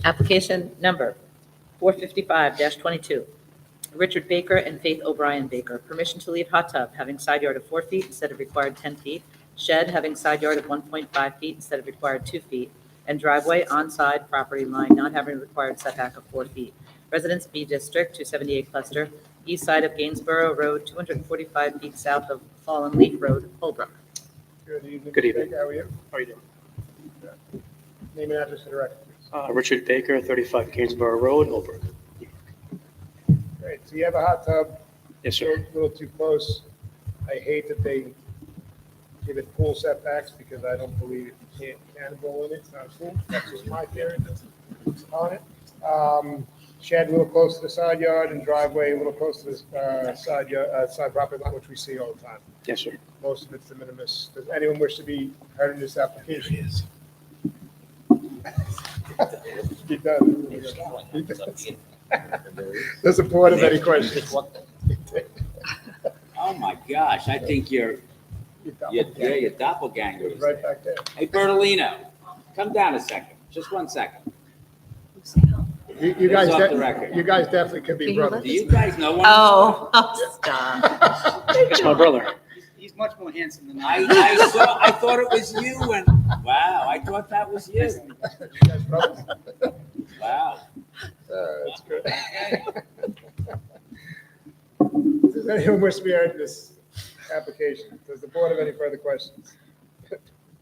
Application number 455-22. Richard Baker and Faith O'Brien Baker. Permission to leave hot tub having side yard of 4 feet instead of required 10 feet. Shed having side yard of 1.5 feet instead of required 2 feet. And driveway on side property line not having a required setback of 4 feet. Residence B District, 278 Cluster, east side of Gainsborough Road, 245 feet south of Fallen Leaf Road, Holbrook. Good evening. Good Mr. evening. Baker. How are you? How are you doing? Name and address for the record, please. Richard Baker, 35 Gainsborough Road, Holbrook. Great. So you have a hot tub. Yes, sir. A little too close. I hate that they give it pool setbacks because I don't believe you can't cannonball in it. It's not a pool. That's just my theory on it. Shed a little close to the side yard and driveway a little close to the side property line, which we see all the time. Yes, sir. Most of it's de minimis. Does anyone wish to be heard in this application? He does. He does. Does the board have any questions? Oh, my gosh, I think your doppelganger is Right there. back there. Hey, Bertolino, come down a second, just 1 second. You guys, It's off the record. you guys definitely could be Can you brothers. Do you guys know one? Oh, stop. That's my brother. He's much more handsome than I thought it was you, and, wow, I thought that was you. You guys brothers? Wow. That's good. Does anyone wish to be heard in this application? Does the board have any further questions?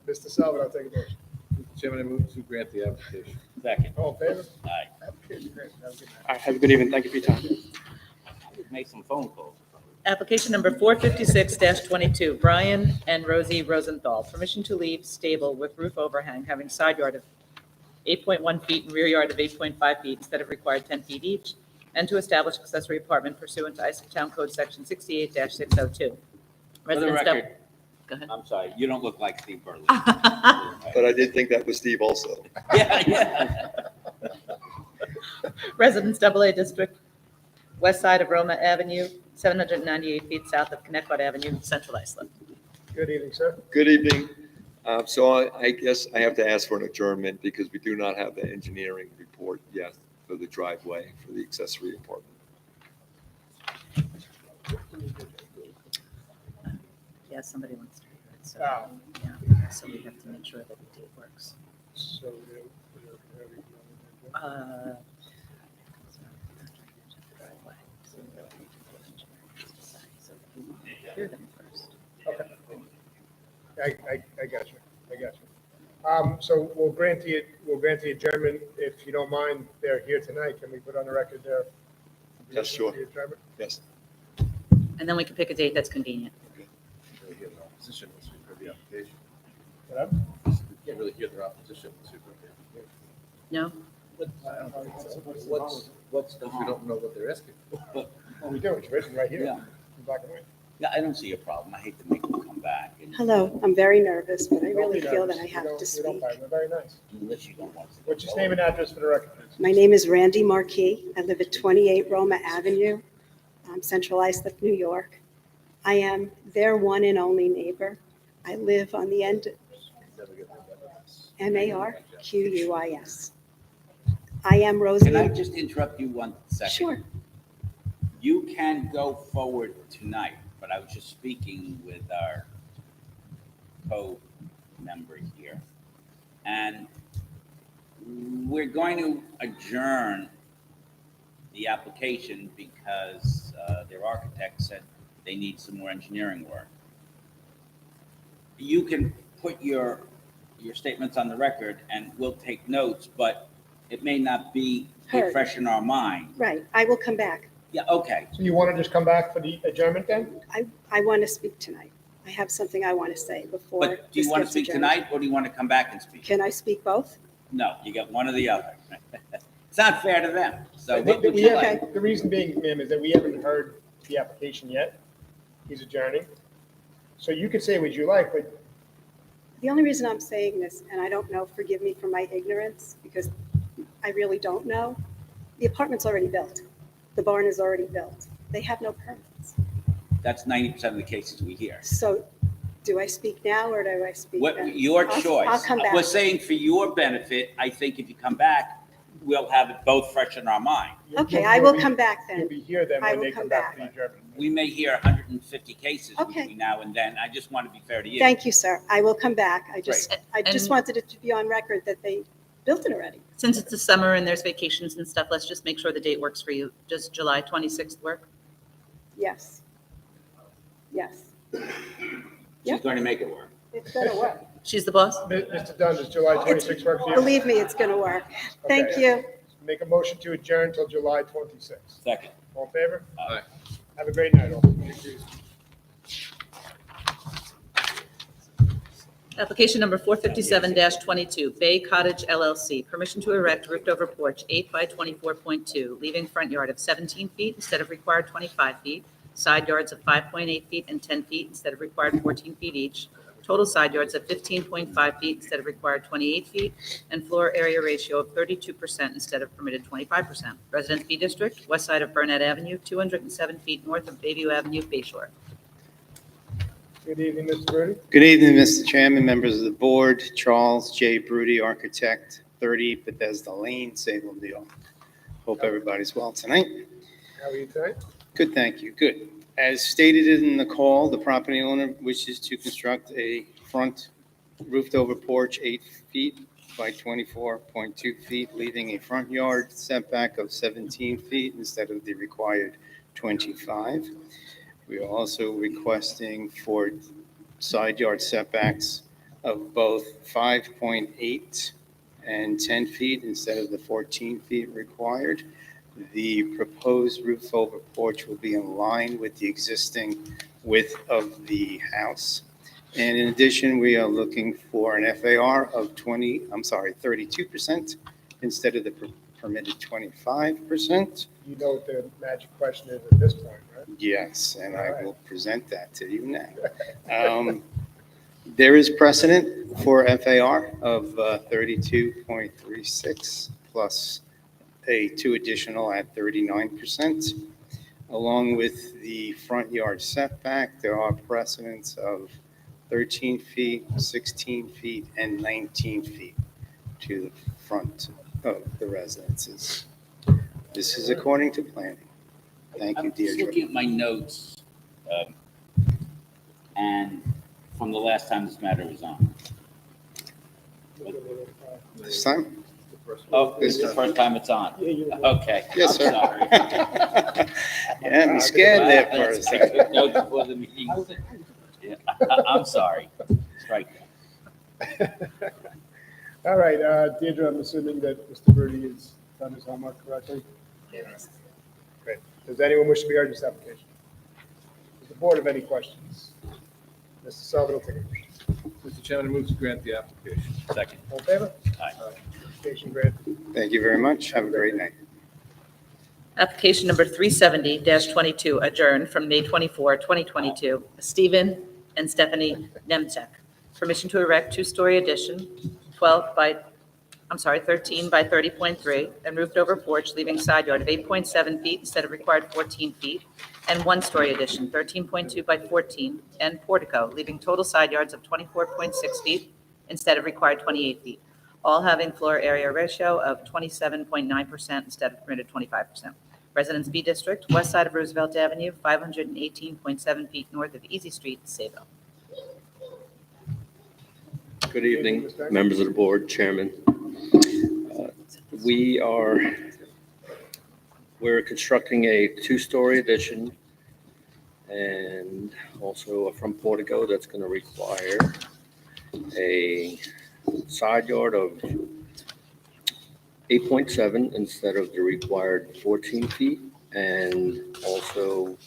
Mr. Salvin, I'll take a motion. Mr. Chairman, I move to grant the application. Second. All in favor? Aye. Application granted. Have a good night. All right, have a good evening. Thank you for your time. Make some phone calls. Application number 456-22, Brian and Rosie Rosenthal. Permission to leave stable with roof overhang having side yard of 8.1 feet and rear yard of 8.5 feet instead of required 10 feet each, and to establish accessory apartment pursuant to Isaac Town Code Section 68-602. For the Residents dub- record, Go ahead. I'm sorry, you don't look like Steve Burley. But I did think that was Steve also. Yeah. Residents AA District, west side of Roma Avenue, 798 feet south of Connecticut Avenue, Central Islip. Good evening, sir. Good evening. So I guess I have to ask for an adjournment because we do not have the engineering report yet for the driveway for the accessory apartment. Yeah, somebody wants to hear it, so, Oh. yeah, so we have to make sure that the date works. So, Uh, so we want to hear them first. okay. I got you. I got you. So we'll grant the adjournment. If you don't mind, they're here tonight. Can we put on the record there? Yes, sure. The adjournment? Yes. And then we can pick a date that's convenient. Really hear their opposition once we've heard the application. What? We can't really hear their opposition once we've heard the application. No? What's the Because we harm? don't know what they're asking for. Well, we do. It's written right here. Yeah. In black and white. Yeah, I don't see a problem. I hate to make them come back and- Hello, I'm very nervous, but I Don't really be feel nervous. that I We have don't- to we don't speak. mind. We're very nice. unless you don't want to. What's your name and address for the record, please? My name is Randy Marquis. I live at 28 Roma Avenue, Central Islip, New York. I am their one and only neighbor. I live on the end, Marquis. I am Rosie. Can I just interrupt you 1 second? Sure. You can go forward tonight, but I was just speaking with our co-member here. And we're going to adjourn the application because their architect said they need some more engineering work. You can put your statements on the record and we'll take notes, but it may not be Heard. fresh in our mind. Right, I will come back. Yeah, okay. So you want to just come back for the adjournment then? I want to speak tonight. I have something I want to say before. But do you this want to gets speak adjourned. tonight or do you want to come back and speak? Can I speak both? No, you got one or the other. It's not fair to them. So The- what the- would we you haven't- like? The reason being, ma'am, is that we haven't heard the application yet. He's adjourning. So you could say what you like, but The only reason I'm saying this, and I don't know, forgive me for my ignorance, because I really don't know, the apartment's already built. The barn is already built. They have no permits. That's 90% of the cases we hear. So do I speak now or do I speak then? What, your I'll- choice. I'll come back. We're saying for your benefit, I think if you come back, we'll have it both fresh in our mind. Okay, I will come back you'll then. be here then I when will they come come back for back. the adjournment. We may hear 150 cases Okay. between now and then. I just want to be fair to you. Thank you, sir. I will come back. I just And- wanted it to be on record that they built it already. Since it's the summer and there's vacations and stuff, let's just make sure the date works for you. Does July 26th work? Yes. Yes, She's going to make it work. it's gonna work. She's the boss? Mr. Dunn, does July 26th work for you? Believe me, it's gonna work. Thank Okay. you. Make a motion to adjourn till July 26th. Second. All in favor? Aye. Have a great night, all. Application number 457-22, Bay Cottage LLC, permission to erect roofed-over porch 8 by 24.2, leaving front yard of 17 feet instead of required 25 feet, side yards of 5.8 feet and 10 feet instead of required 14 feet each, total side yards of 15.5 feet instead of required 28 feet, and floor area ratio of 32% instead of permitted 25%. Residence B District, west side of Burnett Avenue, 207 feet north of Bayview Avenue, Bay Shore. Good evening, Mr. Brody. Good evening, Mr. Chairman, members of the board. Charles J. Broody, architect, 30 Bethesda Lane, Salem, New York. Hope everybody's well tonight. How are you tonight? Good, thank you. Good. As stated in the call, the property owner wishes to construct a front roofed-over porch 8 feet by 24.2 feet, leaving a front yard setback of 17 feet instead of the required 25. We are also requesting for side yard setbacks of both 5.8 and 10 feet instead of the 14 feet required. The proposed roof over porch will be in line with the existing width of the house. And in addition, we are looking for an FAR of 32% instead of the permitted 25%. You know what the magic question is at this point, right? Yes, and I will present that to you now. There is precedent for FAR of 32.36 plus a 2 additional at 39%. Along with the front yard setback, there are precedents of 13 feet, 16 feet, and 19 feet to the front of the residences. This is according to planning. Thank you, I'm just looking Deirdre. at my notes, and from the last time this matter was on. This time? Oh, this is the first time it's on? Okay. Yes, I'm sir. sorry. Yeah, I'm scared there for a I second. took notes before the meeting. Yeah, I'm sorry. Strike that. All right, Deirdre, I'm assuming that Mr. Brody has done his homework correctly? Yes. Great. Does anyone wish to be heard in this application? Does the board have any questions? Mr. Sullivan will take it. Mr. Chairman, I move to grant the application. Second. All in favor? Aye. Application granted. Thank you very much. Have a great night. Application number 370-22, adjourned from May 24, 2022. Stephen and Stephanie Nemcek. Permission to erect two-story addition, 13 by 30.3, and roofed-over porch, leaving side yard of 8.7 feet instead of required 14 feet, and one-story addition, 13.2 by 14, and portico, leaving total side yards of 24.6 feet instead of required 28 feet, all having floor area ratio of 27.9% instead of permitted 25%. Residence B District, west side of Roosevelt Avenue, 518.7 feet north of Easy Street, Sayville. Good evening, members of the board, chairman. We're constructing a two-story addition and also a front portico that's going to require a side yard of 8.7 instead of the required 14 feet, and also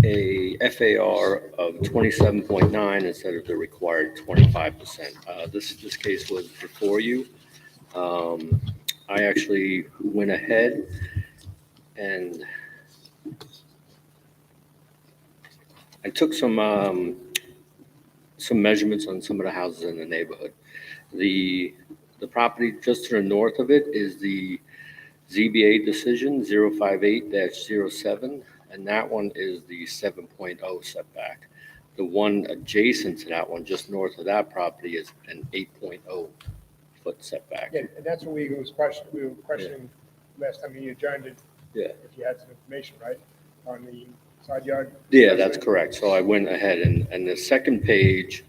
a FAR of 27.9 instead of the required 25%. This case was before you. I actually went ahead and I took some measurements on some of the houses in the neighborhood. The property just to the north of it is the ZBA decision 058-07, and that one is the 7.0 setback. The one adjacent to that one, just north of that property, is an 8.0 foot setback. Yeah, and that's what we were questioning last time you adjourned it. Yeah. If you had some information, right, on the side yard? Yeah, that's correct. So I went ahead and the second page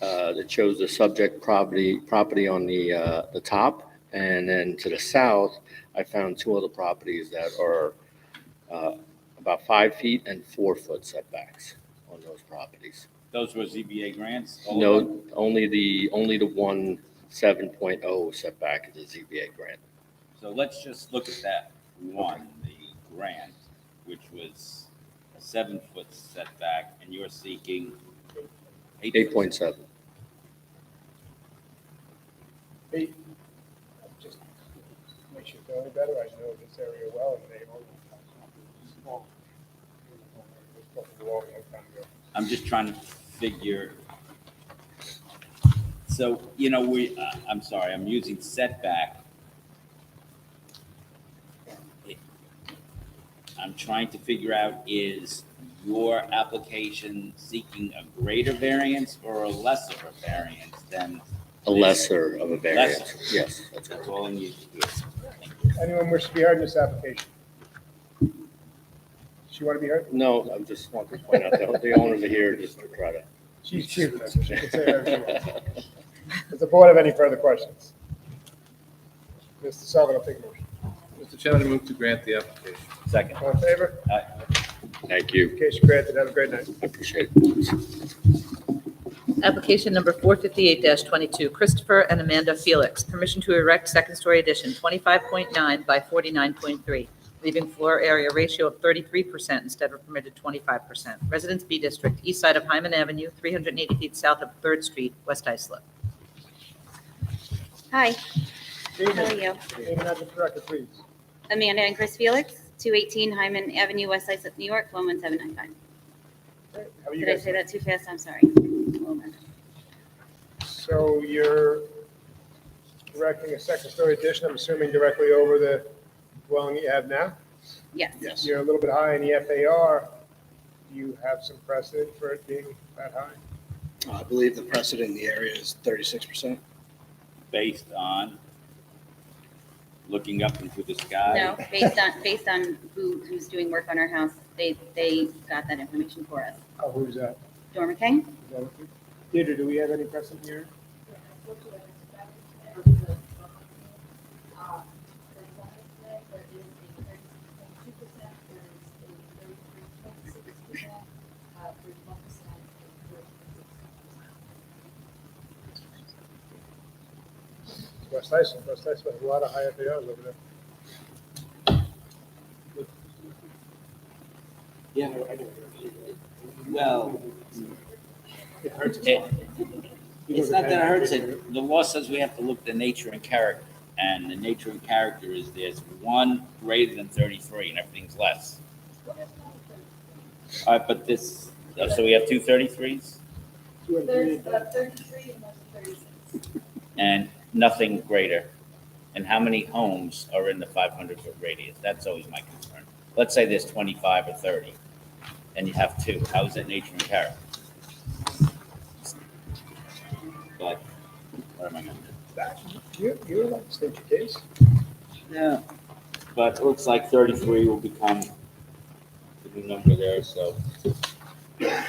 that shows the subject property on the top, and then to the south, I found two other properties that are about 5 feet and 4 foot setbacks on those properties. Those were ZBA grants? All of No, them? only the one 7.0 setback is a ZBA grant. So let's just look at that one, the grant, which was a 7-foot setback, and you're seeking 8.7. Hey, just to make you feel any better, I know this area well, and they all small. I'm just trying to figure. So, I'm sorry, I'm using setback. I'm trying to figure out, is your application seeking a greater variance or a lesser variance than? A lesser of a variance. Lesser. Yes, that's That's all I need to hear. Anyone wish to be heard in this application? Does she want to be heard? No, I just want to point out that the owners are here just to try to. She's cute, though, so she can say whatever she wants. Does the board have any further questions? Mr. Sullivan, I'll take a motion. Mr. Chairman, I move to grant the application. Second. All in favor? Aye. Thank you. Application granted. Have a great night. I appreciate it. Application number 458-22, Christopher and Amanda Felix, permission to erect second-story addition, 25.9 by 49.3, leaving floor area ratio of 33% instead of permitted 25%. Residence B District, east side of Hyman Avenue, 380 feet south of 3rd Street, West Islip. Hi, Good how are evening. you? Name and address for record, please. Amanda and Chris Felix, 218 Hyman Avenue, West Islip, New York, 11795. How are you Did I guys? say that too fast? I'm sorry. So you're erecting a second-story addition, I'm assuming directly over the dwelling that you have now? Yes. You're a little bit high in the FAR. Do you have some precedent for it being that high? I believe the precedent in the area is 36%. Based on looking up into the sky? No, based on who's doing work on our house, they got that information for us. Oh, who's that? Dormer King? Is that what- Deirdre, do we have any precedent here? West Islip has a lot of high FARs over there. Yeah. Well, It hurts. it's not that it hurts it. The law says we have to look at the nature and character. And the nature and character is there's one greater than 33 and everything's less. All right, but this, so we have two 33s There's 33 and there's 36. and nothing greater. And how many homes are in the 500-foot radius? That's always my concern. Let's say there's 25 or 30 and you have two. How is that nature and character? But what am I going to do? You're allowed to state your case. Yeah, but it looks like 33 will become the new number there, so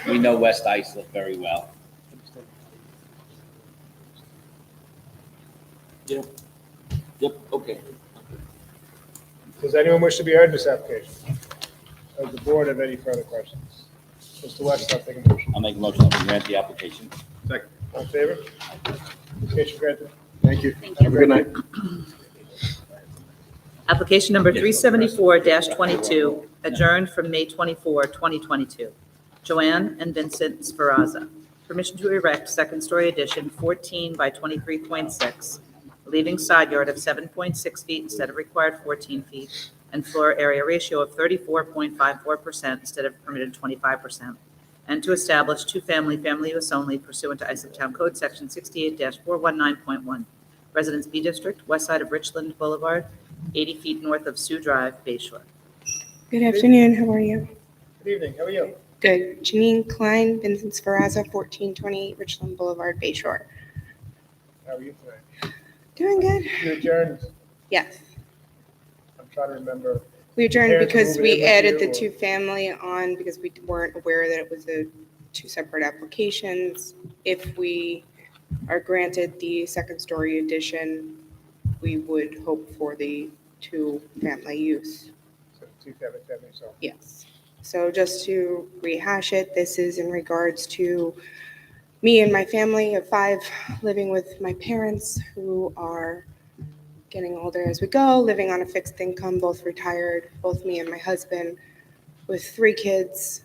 we know West Islip very well. Yep, okay. Does anyone wish to be heard in this application? Does the board have any further questions? Mr. West, I'll take a motion. I'll make a motion that we grant the application. Second. All in favor? Application granted. Thank you. Thank you. Have a good night. Application number 374-22, adjourned from May 24, 2022. Joanne and Vincent Speraza, permission to erect second-story addition 14 by 23.6, leaving side yard of 7.6 feet instead of required 14 feet, and floor area ratio of 34.54% instead of permitted 25%, and to establish two-family, family use only pursuant to Islip Town Code Section 68-419.1. Residence B District, west side of Richland Boulevard, 80 feet north of Sioux Drive, Bay Shore. Good afternoon, how are you? Good evening, how are you? Good. Janine Klein, Vincent Speraza, 1428 Richland Boulevard, Bay Shore. How are you tonight? Doing good? You adjourned, Yes. I'm trying to remember. We adjourned Parents because moving in we with added you, the or- two-family on because we weren't aware that it was two separate applications. If we are granted the second-story addition, we would hope for the two-family use. So two-family, so. Yes. So just to rehash it, this is in regards to me and my family of 5 living with my parents who are getting older as we go, living on a fixed income, both retired, both me and my husband, with 3 kids,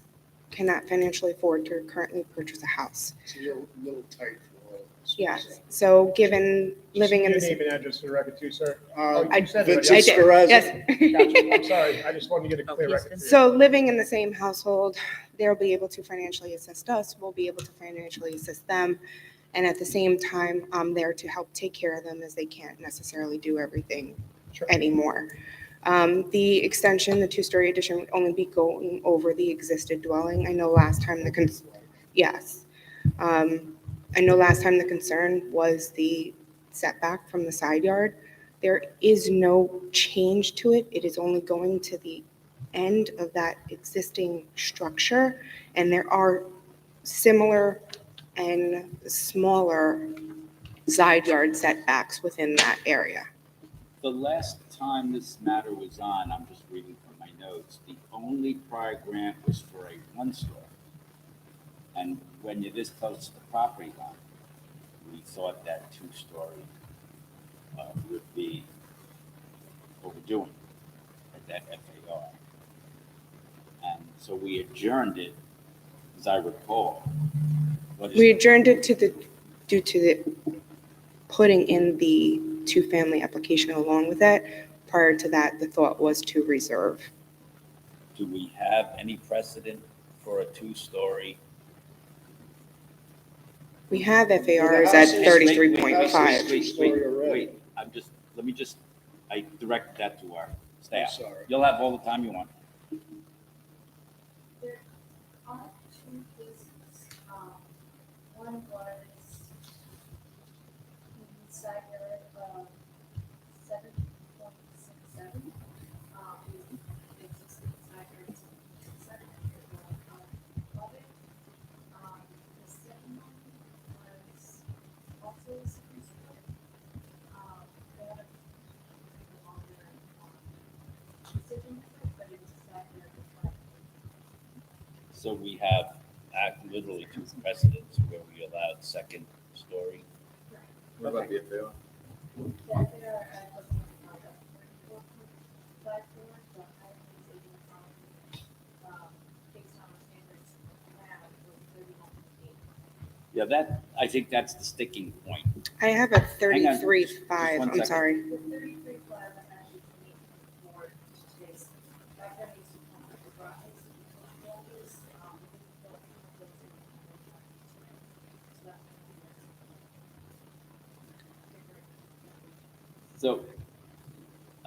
cannot financially afford to currently purchase a house. So you're a little tight for all this. Yes. So given living in Your the name and address for the record too, sir? I- You said Vincent it, I did, right? yes. Gotcha. I'm sorry, I just wanted to get a clear record. So living in the same household, they'll be able to financially assist us, we'll be able to financially assist them. And at the same time, I'm there to help take care of them as they can't necessarily do everything anymore. The extension, the two-story addition would only be going over the existing dwelling. I know last time yes. I know last time the concern was the setback from the side yard. There is no change to it. It is only going to the end of that existing structure, and there are similar and smaller side yard setbacks within that area. The last time this matter was on, I'm just reading from my notes, the only prior grant was for a one-story. And when you're this close to the property line, we thought that two-story would be overdoing at that FAR. And so we adjourned it, as I recall. We adjourned it due to the putting in the two-family application along with that. Prior to that, the thought was to reserve. Do we have any precedent for a two-story? We have FARs at 33.5. Wait, I directed that to our staff. Sorry. You'll have all the time you want. There are two cases. One was inside yard of 7.67. The existing side yard is 7.67. Above it. The second one was also 7.67. They have a longer decision, but it's a side yard of 5. So we have literally two precedents where we allowed second story. What about the FAR? That there are, I was on the 34.54, the higher taking from, based on the standards now, was 31.8. Yeah, I think that's the sticking point. I have a Hang on, 33.5, just one I'm second. sorry. The 33.5 actually came for today's, back then it's the garage, always, So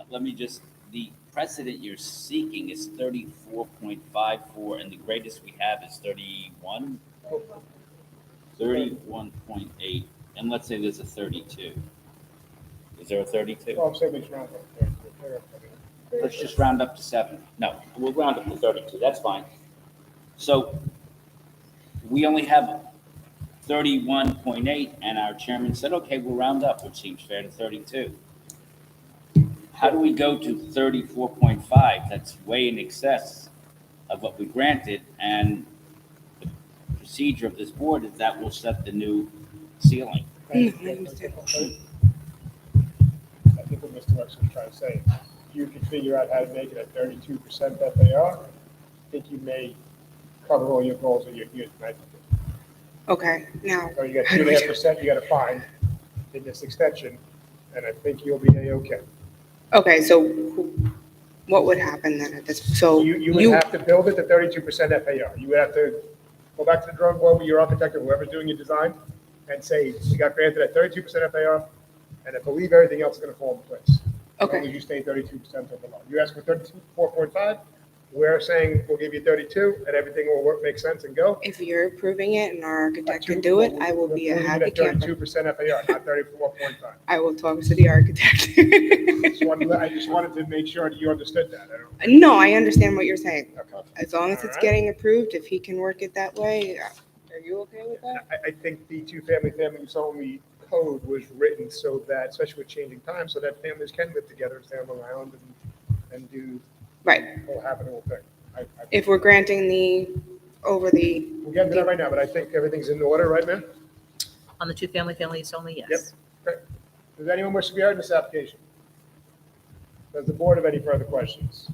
let me just, the precedent you're seeking is 34.54 and the greatest we have is 31? 31.8, and let's say there's a 32. Is there a 32? Well, I'm saying we should round up. Let's just round up to 7. No, we'll round up to 32, that's fine. So we only have 31.8 and our chairman said, okay, we'll round up, which seems fair to 32. How do we go to 34.5? That's way in excess of what we granted, and the procedure of this board is that will set the new ceiling. I think what Mr. Rex was trying to say, you can figure out how to make it at 32% FAR. I think you may cover all your goals of your year. Okay, now. So you got 2.5% you got to find in this extension, and I think you'll be A-okay. Okay, so what would happen then at this, so You would have to build it to 32% FAR. You would have to go back to the drawing board with your architect or whoever's doing your design and say, we got granted at 32% FAR, and I believe everything else is going to fall in place. Okay. As long as you stay 32% or below. You ask for 34.5, we're saying we'll give you 32, and everything will work, make sense and go. if you're approving it and our architect can do it, I will be a happy camper. 32% FAR, not 34.5. I will talk to the architect. I just wanted to make sure that you understood that. No, I understand what you're saying. Okay. As long as it's All right. getting approved, if he can work it that way, are you okay with that? I think the two-family use only code was written so that, especially with changing times, so that families can live together and stand around and do Right. whole habitable thing. If we're granting We're getting to that right now, but I think everything's in order right now. On the two-family use only, Yep. yes. Okay. Does anyone wish to be heard in this application? Does the board have any further questions?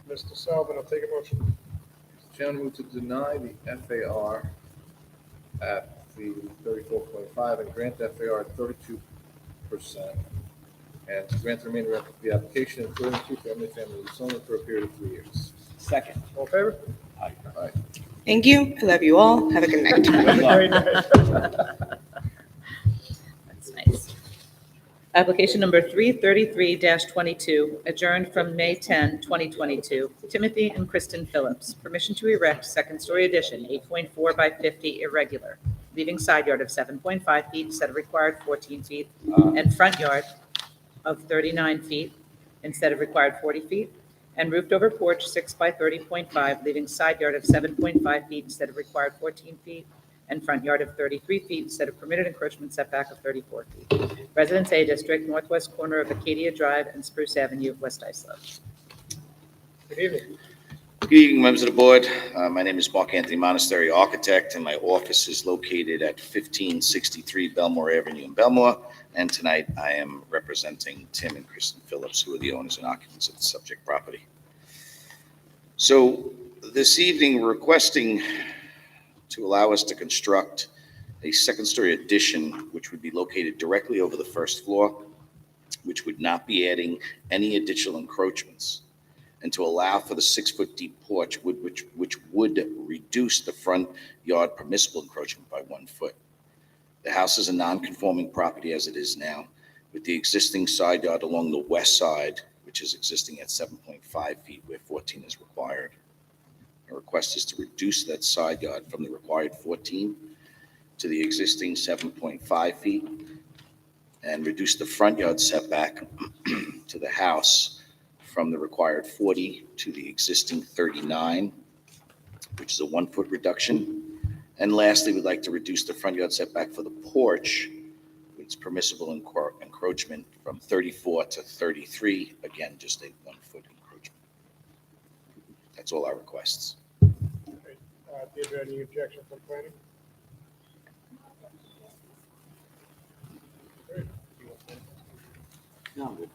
Mr. Sullivan, I'll take a motion. Chairman, move to deny the FAR at the 34.5 and grant the FAR at 32%. And to grant the remainder of the application, including two-family use only for a period of 3 years. Second. All in favor? Aye. Aye. Thank you. I love you all. Have a good night. Very nice. That's nice. Application number 333-22, adjourned from May 10, 2022. Timothy and Kristen Phillips, permission to erect second-story addition, 8.4 by 50 irregular, leaving side yard of 7.5 feet instead of required 14 feet, and front yard of 39 feet instead of required 40 feet, and roofed over porch 6 by 30.5, leaving side yard of 7.5 feet instead of required 14 feet, and front yard of 33 feet instead of permitted encroachment setback of 34 feet. Residence A District, northwest corner of Acadia Drive and Spruce Avenue, West Islip. Good evening. Good evening, members of the board. My name is Mark Anthony Monastery, architect, and my office is located at 1563 Belmore Avenue in Belmore. And tonight I am representing Tim and Kristen Phillips, who are the owners and occupants of the subject property. So this evening, we're requesting to allow us to construct a second-story addition, which would be located directly over the first floor, which would not be adding any additional encroachments, and to allow for the 6-foot deep porch, which would reduce the front yard permissible encroachment by 1 foot. The house is a non-conforming property as it is now, with the existing side yard along the west side, which is existing at 7.5 feet where 14 is required. Our request is to reduce that side yard from the required 14 to the existing 7.5 feet and reduce the front yard setback to the house from the required 40 to the existing 39, which is a 1 foot reduction. And lastly, we'd like to reduce the front yard setback for the porch, which is permissible encroachment from 34 to 33, again, just a 1 foot encroachment. That's all our requests. Deirdre, any objection from planning? Great. No, good.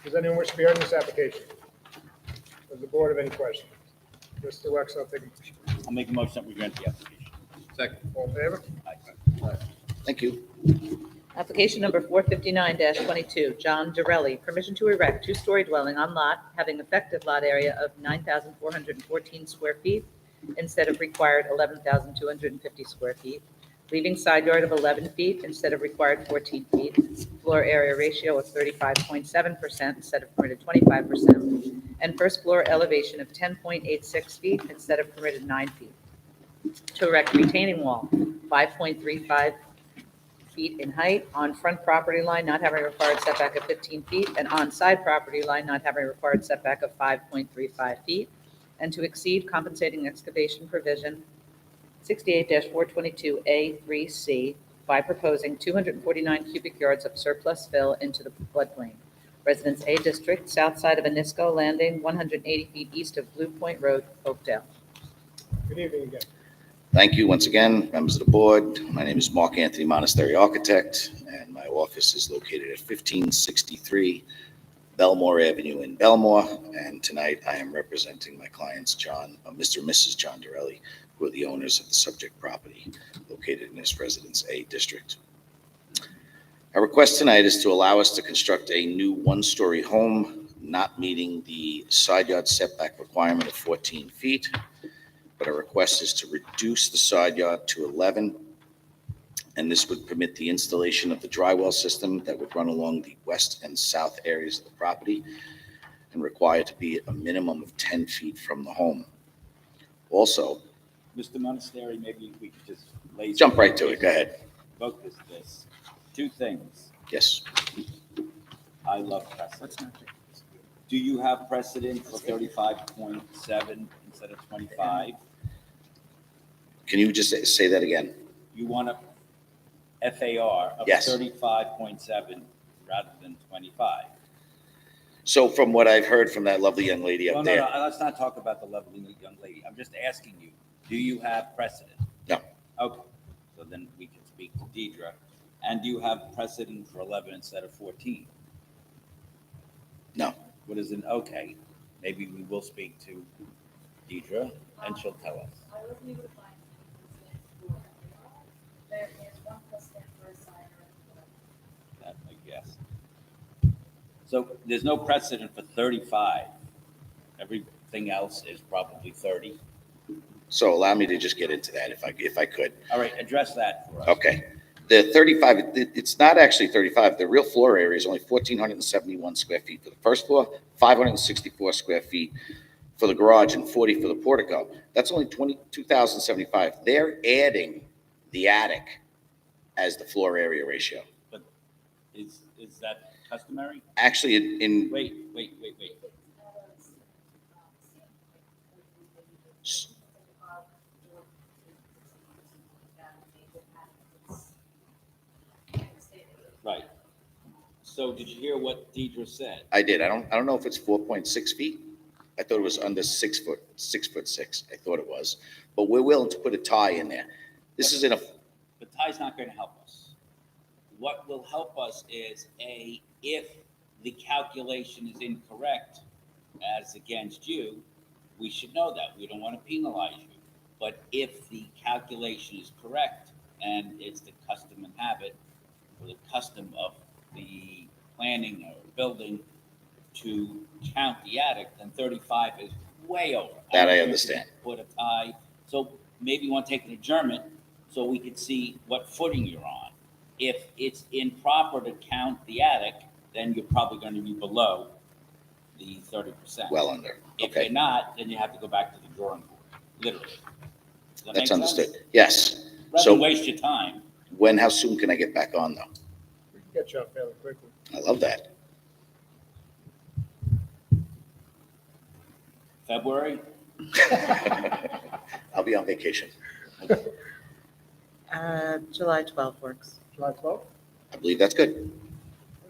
Does anyone wish to be heard in this application? Does the board have any questions? Mr. Wexler, I'll take a motion. I'll make a motion that we grant the application. Second. All in favor? Thank you. Application number 459-22, John Dorelli, permission to erect two-story dwelling on lot having effective lot area of 9,414 square feet instead of required 11,250 square feet, leaving side yard of 11 feet instead of required 14 feet, floor area ratio of 35.7% instead of permitted 25%, and first floor elevation of 10.86 feet instead of permitted 9 feet. To erect retaining wall, 5.35 feet in height, on front property line not having a required setback of 15 feet, and on side property line not having a required setback of 5.35 feet, and to exceed compensating excavation provision 68-422A3C by proposing 249 cubic yards of surplus fill into the floodplain. Residence A District, south side of Anisco Landing, 180 feet east of Blue Point Road, Oakdale. Good evening again. Thank you once again, members of the board. My name is Mark Anthony Monastery, architect, and my office is located at 1563 Belmore Avenue in Belmore. And tonight I am representing my clients, Mr. and Mrs. John Dorelli, who are the owners of the subject property located in this Residence A District. Our request tonight is to allow us to construct a new one-story home, not meeting the side yard setback requirement of 14 feet, but our request is to reduce the side yard to 11, and this would permit the installation of the dry well system that would run along the west and south areas of the property and require to be a minimum of 10 feet from the home. Also, Mr. Monastery, maybe we could just jump right to it. Go ahead. Focus this. Two things. Yes. I love precedent. Do you have precedent for 35.7 instead of 25? Can you just say that again? You want a FAR of Yes. 35.7 rather than 25. So from what I've heard from that lovely young lady No, up no, there, no, let's not talk about the lovely young lady. I'm just asking you, do you have precedent? No. Okay, so then we can speak to Deidre. And do you have precedent for 11 instead of 14? No. What is an, okay, maybe we will speak to Deidre and she'll tell us. I wasn't able to find any precedent for there is one precedent for a side yard. That, I guess. So there's no precedent for 35. Everything else is probably 30. So allow me to just get into that if I could. All right, address that for us. Okay. The 35, it's not actually 35. The real floor area is only 1,471 square feet for the first floor, 564 square feet for the garage, and 40 for the portico. That's only 22,075. They're adding the attic as the floor area ratio. But is that customary? Actually, in Wait. Right. So did you hear what Deidre said? I did. I don't know if it's 4.6 feet. I thought it was under 6 foot, 6'6". I thought it was, but we're willing to put a tie in there. This is in a, The tie's not going to help us. What will help us is if the calculation is incorrect as against you, we should know that. We don't want to penalize you. But if the calculation is correct and it's the custom and habit or the custom of the planning or building to count the attic, then 35 is way over. That I don't think understand. we can Put a tie. So maybe you want to take an adjournment so we can see what footing you're on. If it's improper to count the attic, then you're probably going to be below the 30%. well under. If Okay, you're not, then you have to go back to the drawing board, literally. Does that make that's sense? understood. Yes. Rather So than waste your time. how soon can I get back on though? We can get you up fairly quickly. I love that. February? I'll be on vacation. July 12th works. July 12th? I believe that's good.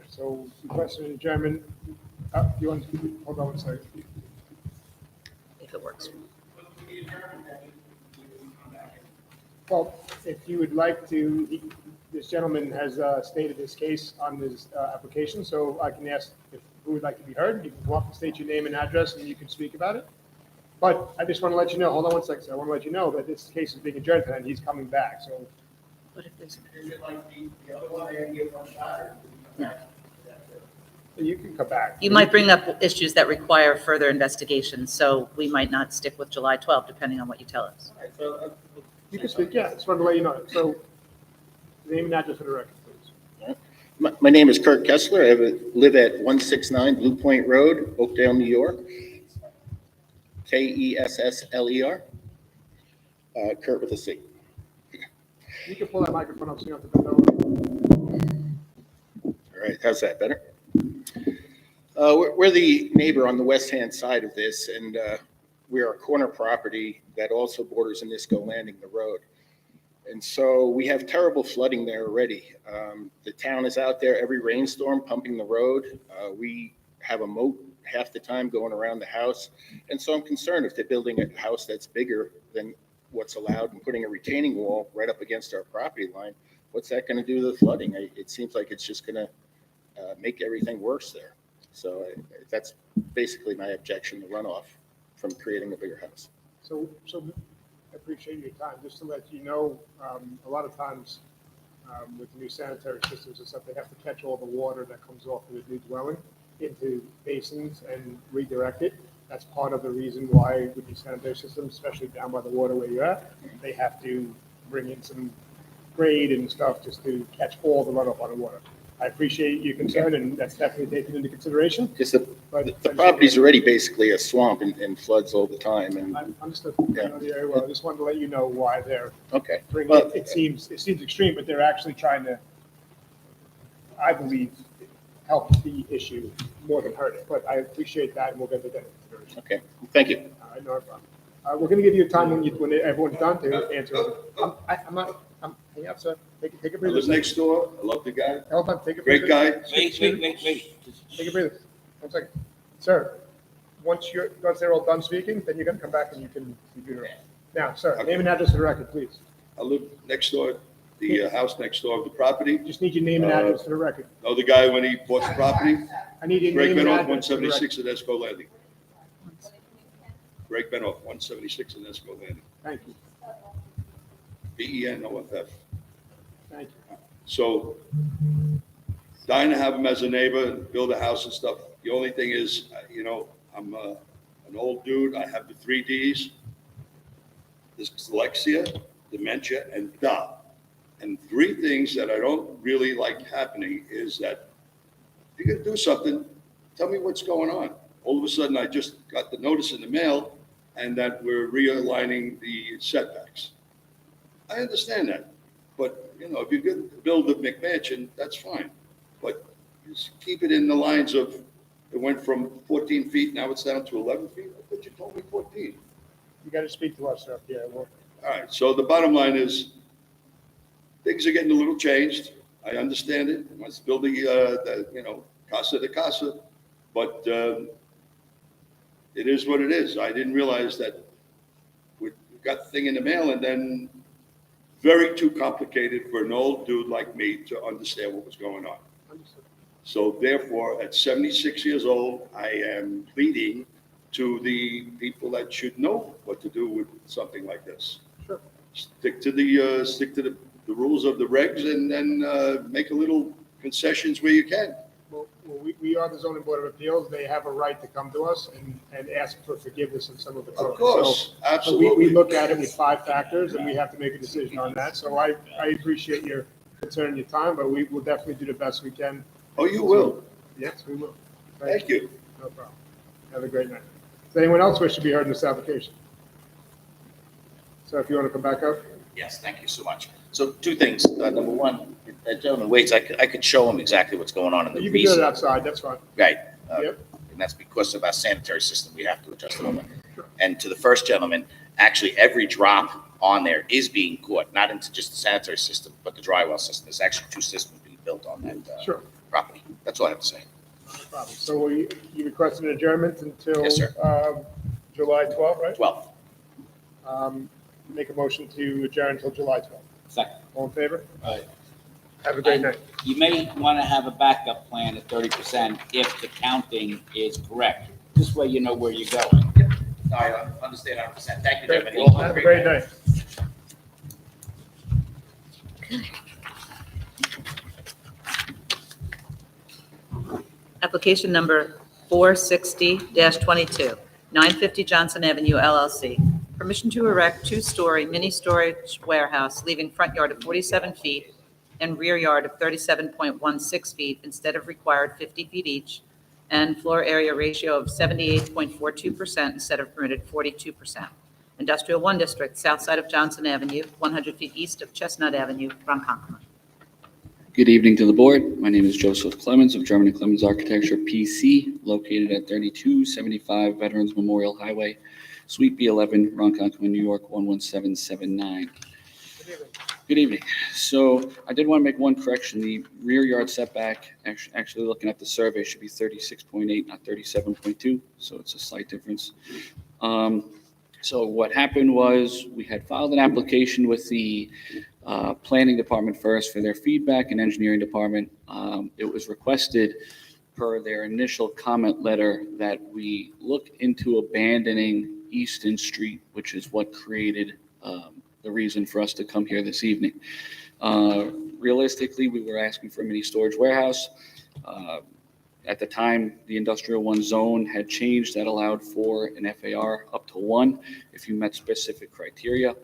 So requesting an adjournment. You want to, hold on one second. If it works. Well, if you would like to, this gentleman has stated his case on his application, so I can ask if who would like to be heard. You can come up and state your name and address, and you can speak about it. But I just want to let you know, hold on one second, sir. I want to let you know that this case is being adjourned tonight, and he's coming back, so. What if there's? You can come back. You might bring up issues that require further investigation, so we might not stick with July 12th, depending on what you tell us. You can speak, yeah, just wanted to let you know. So, name and address for the record, please. My name is Kurt Kessler. I live at 169 Blue Point Road, Oakdale, New York. Kessler. Kurt with a C. You can pull that microphone up so you don't have to bend over. All right, how's that, better? We're the neighbor on the west-hand side of this, and we are a corner property that also borders Inisco Landing, the road. And so we have terrible flooding there already. The town is out there every rainstorm pumping the road. We have a moat half the time going around the house. And so I'm concerned if they're building a house that's bigger than what's allowed and putting a retaining wall right up against our property line, what's that going to do to the flooding? It seems like it's just going to make everything worse there. So that's basically my objection to runoff from creating a bigger house. So I appreciate your time. Just to let you know, a lot of times with new sanitary systems and stuff, they have to catch all the water that comes off of the new dwelling into basins and redirect it. That's part of the reason why with these sanitary systems, especially down by the water where you're at, they have to bring in some grade and stuff just to catch all the runoff on the water. I appreciate your concern, and that's definitely taken into consideration. Because the property's already basically a swamp and floods all the time. And I understood. I know the area well. I just wanted to let you know why they're okay. bringing Well, it. It seems extreme, but they're actually trying to, I believe, help the issue more than hurt it. But I appreciate that, and we'll get to that into consideration. Okay, thank you. All right, no problem. We're going to give you a time when everyone's done to answer. Hang up, sir. Take a I breather. live next door. I love the guy. Hold on, take a Great breather. guy. Wait. Take a breather. 1 second. Sir, once they're all done speaking, then you're going to come back and you can do it. Now, sir, name and address for the record, please. I live next door, the house next door of the property. Just need your name and address for the record. Know the guy when he bought the property? I need your Greg name and Benoff, address for the record. 176 at Esco Landing. Greg Benoff, 176 at Esco Landing. Thank you. BENOFF. Thank you. So dying to have him as a neighbor, build a house and stuff. The only thing is, I'm an old dude. I have the 3 Ds. dyslexia, dementia, and DA. And three things that I don't really like happening is that if you're gonna do something, tell me what's going on. All of a sudden, I just got the notice in the mail and that we're realigning the setbacks. I understand that, but, you know, if you're going to build a McMansion, that's fine. But just keep it in the lines of, it went from 14 feet, now it's down to 11 feet? I thought you told me 14. You got to speak to us, sir. Yeah, well, All right, so the bottom line is, things are getting a little changed. I understand it. Let's build casa de casa, but it is what it is. I didn't realize that we got the thing in the mail and then very too complicated for an old dude like me to understand what was going on. So therefore, at 76 years old, I am pleading to the people that should know what to do with something like this. Sure. Stick to the rules of the regs and then make a little concessions where you can. well, we are the zoning board of appeals. They have a right to come to us and ask for forgiveness of some of the code. Of course, So absolutely. we look at it with 5 factors and we have to make a decision on that. So I appreciate your concern and your time, but we will definitely do the best we can. Oh, you will. Yes, we will. Thank you. No problem. Have a great night. Does anyone else wish to be heard in this application? So if you want to come back up? Yes, thank you so much. So 2 things. Number one, if that gentleman waits, I could show him exactly what's going on in the You can do it reason. outside, that's fine. Right. Yep. And that's because of our sanitary system. We have to adjust it over. And to the first gentleman, actually, every drop on there is being caught, not into just the sanitary system, but the dry well system. There's actually 2 systems being built on that Sure. property. That's all I have to say. No problem. So you requested an adjournment until Yes, sir. July 12th, right? 12th. Make a motion to adjourn until July 12th. Second. All in favor? Aye. Have a great night. You may want to have a backup plan at 30% if the counting is correct. This way you know where you're going. No, I understand 100%. Thank you, Great. gentlemen. Have a great night. Application number 460-22, 950 Johnson Avenue LLC. Permission to erect 2-story mini storage warehouse, leaving front yard of 47 feet and rear yard of 37.16 feet instead of required 50 feet each, and floor area ratio of 78.42% instead of permitted 42%. Industrial 1 District, south side of Johnson Avenue, 100 feet east of Chestnut Avenue, Ronkonkoma. Good evening to the board. My name is Joseph Clemens of German and Clemens Architecture, PC, located at 3275 Veterans Memorial Highway, Suite B11, Ronkonkoma, New York, 11779. Good evening. So I did want to make one correction. The rear yard setback, actually looking at the survey, should be 36.8, not 37.2, so it's a slight difference. So what happened was we had filed an application with the planning department first for their feedback and engineering department. It was requested per their initial comment letter that we look into abandoning Easton Street, which is what created the reason for us to come here this evening. Realistically, we were asking for a mini storage warehouse. At the time, the Industrial 1 zone had changed that allowed for an FAR up to 1 if you met specific criteria.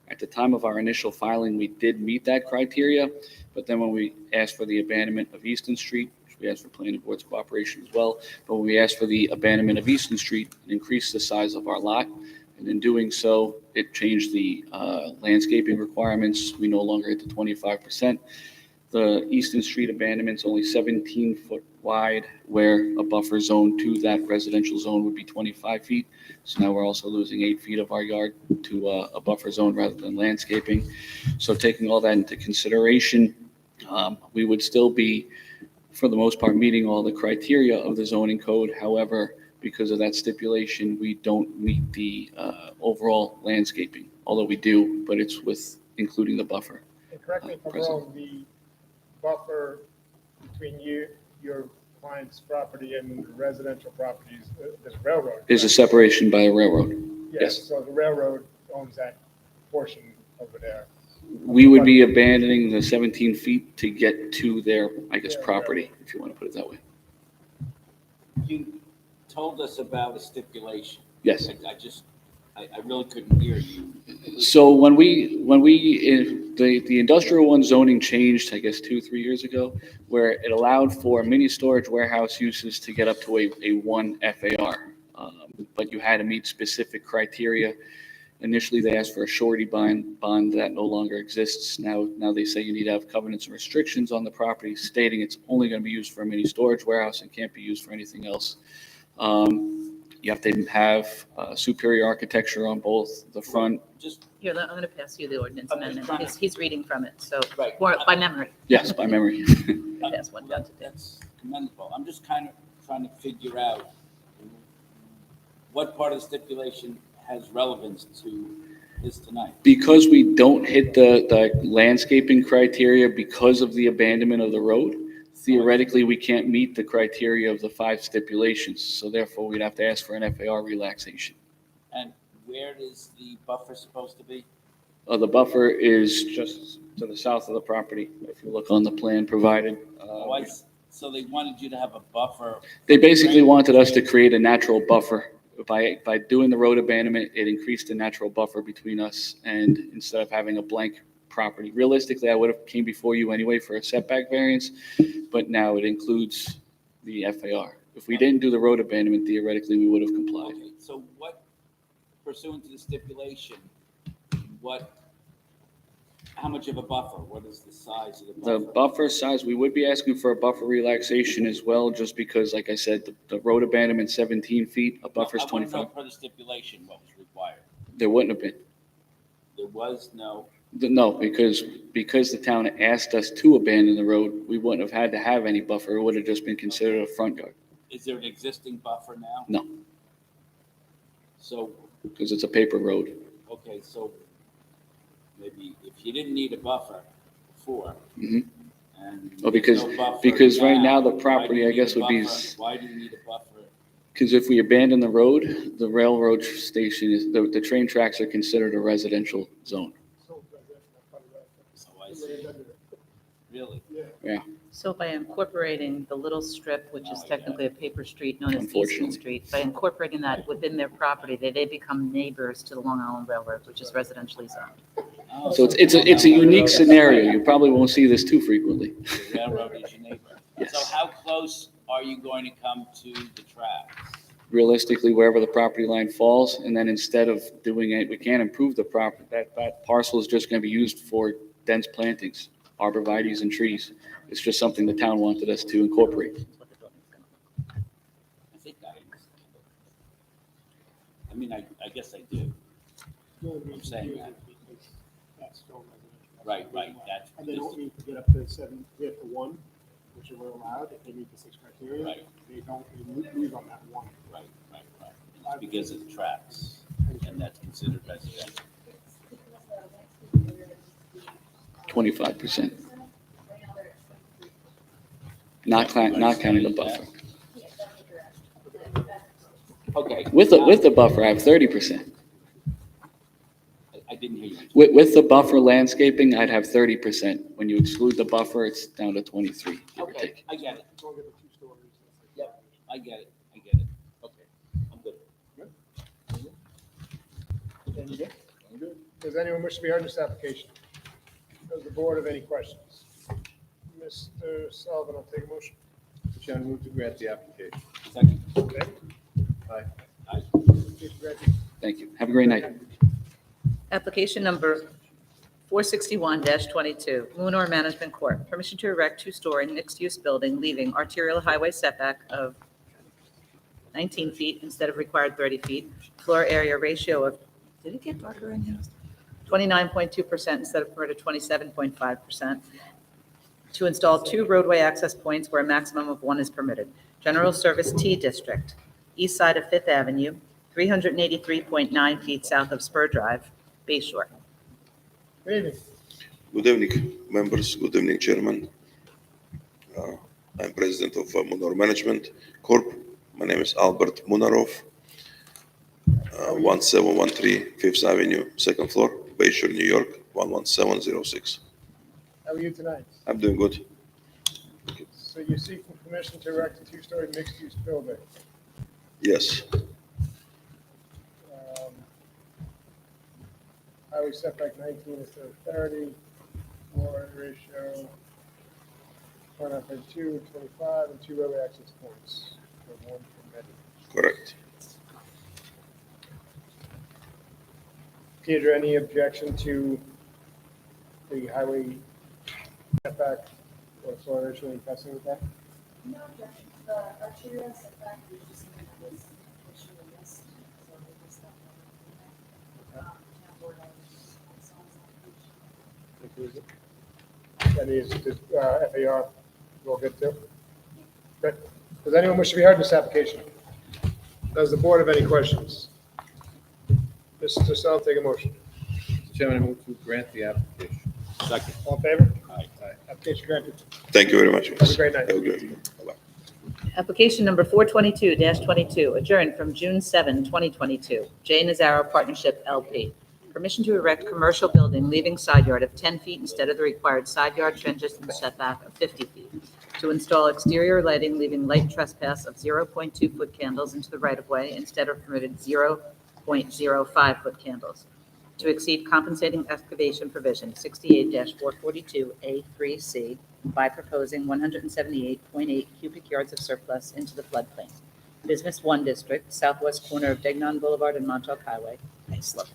At the time of our initial filing, we did meet that criteria, but then when we asked for the abandonment of Easton Street, which we asked for planning board's cooperation as well, but when we asked for the abandonment of Easton Street, it increased the size of our lot, and in doing so, it changed the landscaping requirements. We no longer hit the 25%. The Easton Street abandonment's only 17 foot wide, where a buffer zone to that residential zone would be 25 feet. So now we're also losing 8 feet of our yard to a buffer zone rather than landscaping. So taking all that into consideration, we would still be, for the most part, meeting all the criteria of the zoning code. However, because of that stipulation, we don't meet the overall landscaping, although we do, but it's with including the buffer. And correct me if I'm wrong, the buffer between your client's property and the residential properties, there's railroad. Is a separation by a railroad. Yes, so the railroad owns that portion over there. We would be abandoning the 17 feet to get to their, I guess, property, if you want to put it that way. You told us about a stipulation. Yes. I just I really couldn't hear you. So when the industrial one zoning changed, I guess 2-3 years ago, where it allowed for mini storage warehouse uses to get up to a 1 FAR. But you had to meet specific criteria. Initially, they asked for a surety bond that no longer exists. Now they say you need to have covenants and restrictions on the property stating it's only going to be used for a mini storage warehouse and can't be used for anything else. You have to have superior architecture on both the front. Here, I'm going to pass you the ordinance Okay, amendment. fine. He's reading from it, so, Right. by memory. Yes, by memory. Pass one down to Dan. That's commendable. I'm just kind of trying to figure out what part of the stipulation has relevance to this tonight. Because we don't hit the landscaping criteria because of the abandonment of the road, theoretically, we can't meet the criteria of the 5 stipulations. So therefore, we'd have to ask for an FAR relaxation. And where is the buffer supposed to be? The buffer is just to the south of the property, if you look on the plan provided. So they wanted you to have a buffer. They basically wanted us to create a natural buffer. By doing the road abandonment, it increased the natural buffer between us, and instead of having a blank property. Realistically, I would have came before you anyway for a setback variance, but now it includes the FAR. If we didn't do the road abandonment, theoretically, we would have complied. Okay, so what, pursuant to the stipulation, how much of a buffer? What is the size of the buffer? The buffer size, we would be asking for a buffer relaxation as well, just because, like I said, the road abandonment 17 feet, a buffer's I want to 25. know per the stipulation what was required. There wouldn't have been. There was no, No, because the town asked us to abandon the road, we wouldn't have had to have any buffer. It would have just been considered a front yard. is there an existing buffer now? No, So, because it's a paper road. okay, so maybe if you didn't need a buffer before, Mhm. and Well, there's no buffer because right now the why do property, you I need guess, a would be, buffer? Why do you need a buffer? because if we abandon the road, the railroad station is, the train tracks are considered a residential zone. Oh, I see. Really? Yeah. So by incorporating the little strip, which is technically a paper street known as Easton Unfortunately. Street, by incorporating that within their property, they become neighbors to the Long Island Railroad, which is residentially zoned. Oh, So it's a unique scenario. You probably won't see this too frequently. The railroad is your neighbor. Yes. So how close are you going to come to the tracks? Realistically, wherever the property line falls, and then instead of doing it, we can't improve the property. That parcel is just going to be used for dense plantings, arborvitae's and trees. It's just something the town wanted us to incorporate. I think I understand. I mean, I guess I do. I'm saying that. Right, that's. And they don't need to get up to 7, they have to 1, which are allowed if they meet the 6 criteria. Right. They don't, they lose on that 1. Right. It's because of the tracks, and that's considered residential. 25%. Not counting the buffer. Okay. With the buffer, I have 30%. I didn't hear you. With the buffer landscaping, I'd have 30%. When you exclude the buffer, it's down to 23, give or Okay, take. I get it. Don't get the 2 stories. Yep, I get it. Okay, I'm good. Then you good? Does anyone wish to be heard in this application? Does the board have any questions? Mr. Sullivan, I'll take a motion. Mr. Chairman, move to grant the application. Second. Okay. Aye. Aye. Please congratulate. Thank you. Have a great night. Application number 461-22, Munor Management Corp. Permission to erect 2-story mixed-use building leaving arterial highway setback of 19 feet instead of required 30 feet. Floor area ratio of, did it get darker in here? 29.2% instead of permitted 27.5%. To install 2 roadway access points where a maximum of 1 is permitted. General Service T District, east side of Fifth Avenue, 383.9 feet south of Spur Drive, Bay Shore. Good evening. Good evening, members. Good evening, Chairman. I'm President of Munor Management Corp. My name is Albert Munarov. 1713 Fifth Avenue, 2nd floor, Bayshore, New York, 11706. How are you tonight? I'm doing good. So you're seeking permission to erect a 2-story mixed-use building. Yes, highway setback 19 instead of 30, floor ratio, front half 32, 25, and 2 roadway access points, for 1 permitted. Correct. Peter, any objection to the highway setback or floor ratio in passing with that? No objection. The arterial setback is just something that was officially missed, so we just got town board items on someone's application. That is, FAR, we'll get to. Okay. Does anyone wish to be heard in this application? Does the board have any questions? Mr. Sal, take a motion. Mr. Chairman, I move to grant the application. Second. All in favor? Aye. Application granted. Thank you very much. Have a great night. Have a great night. Bye-bye. Application number 422-22, adjourned from June 7, 2022. J. Nazaro Partnership, LP. Permission to erect commercial building leaving side yard of 10 feet instead of the required side yard transition setback of 50 feet. To install exterior lighting leaving light trespass of 0.2 foot candles into the right-of-way instead of permitted 0.05 foot candles. To exceed compensating excavation provision 68-442A3C by proposing 178.8 cubic yards of surplus into the floodplain. Business 1 District, southwest corner of Degnan Boulevard and Montauk Highway, Islip.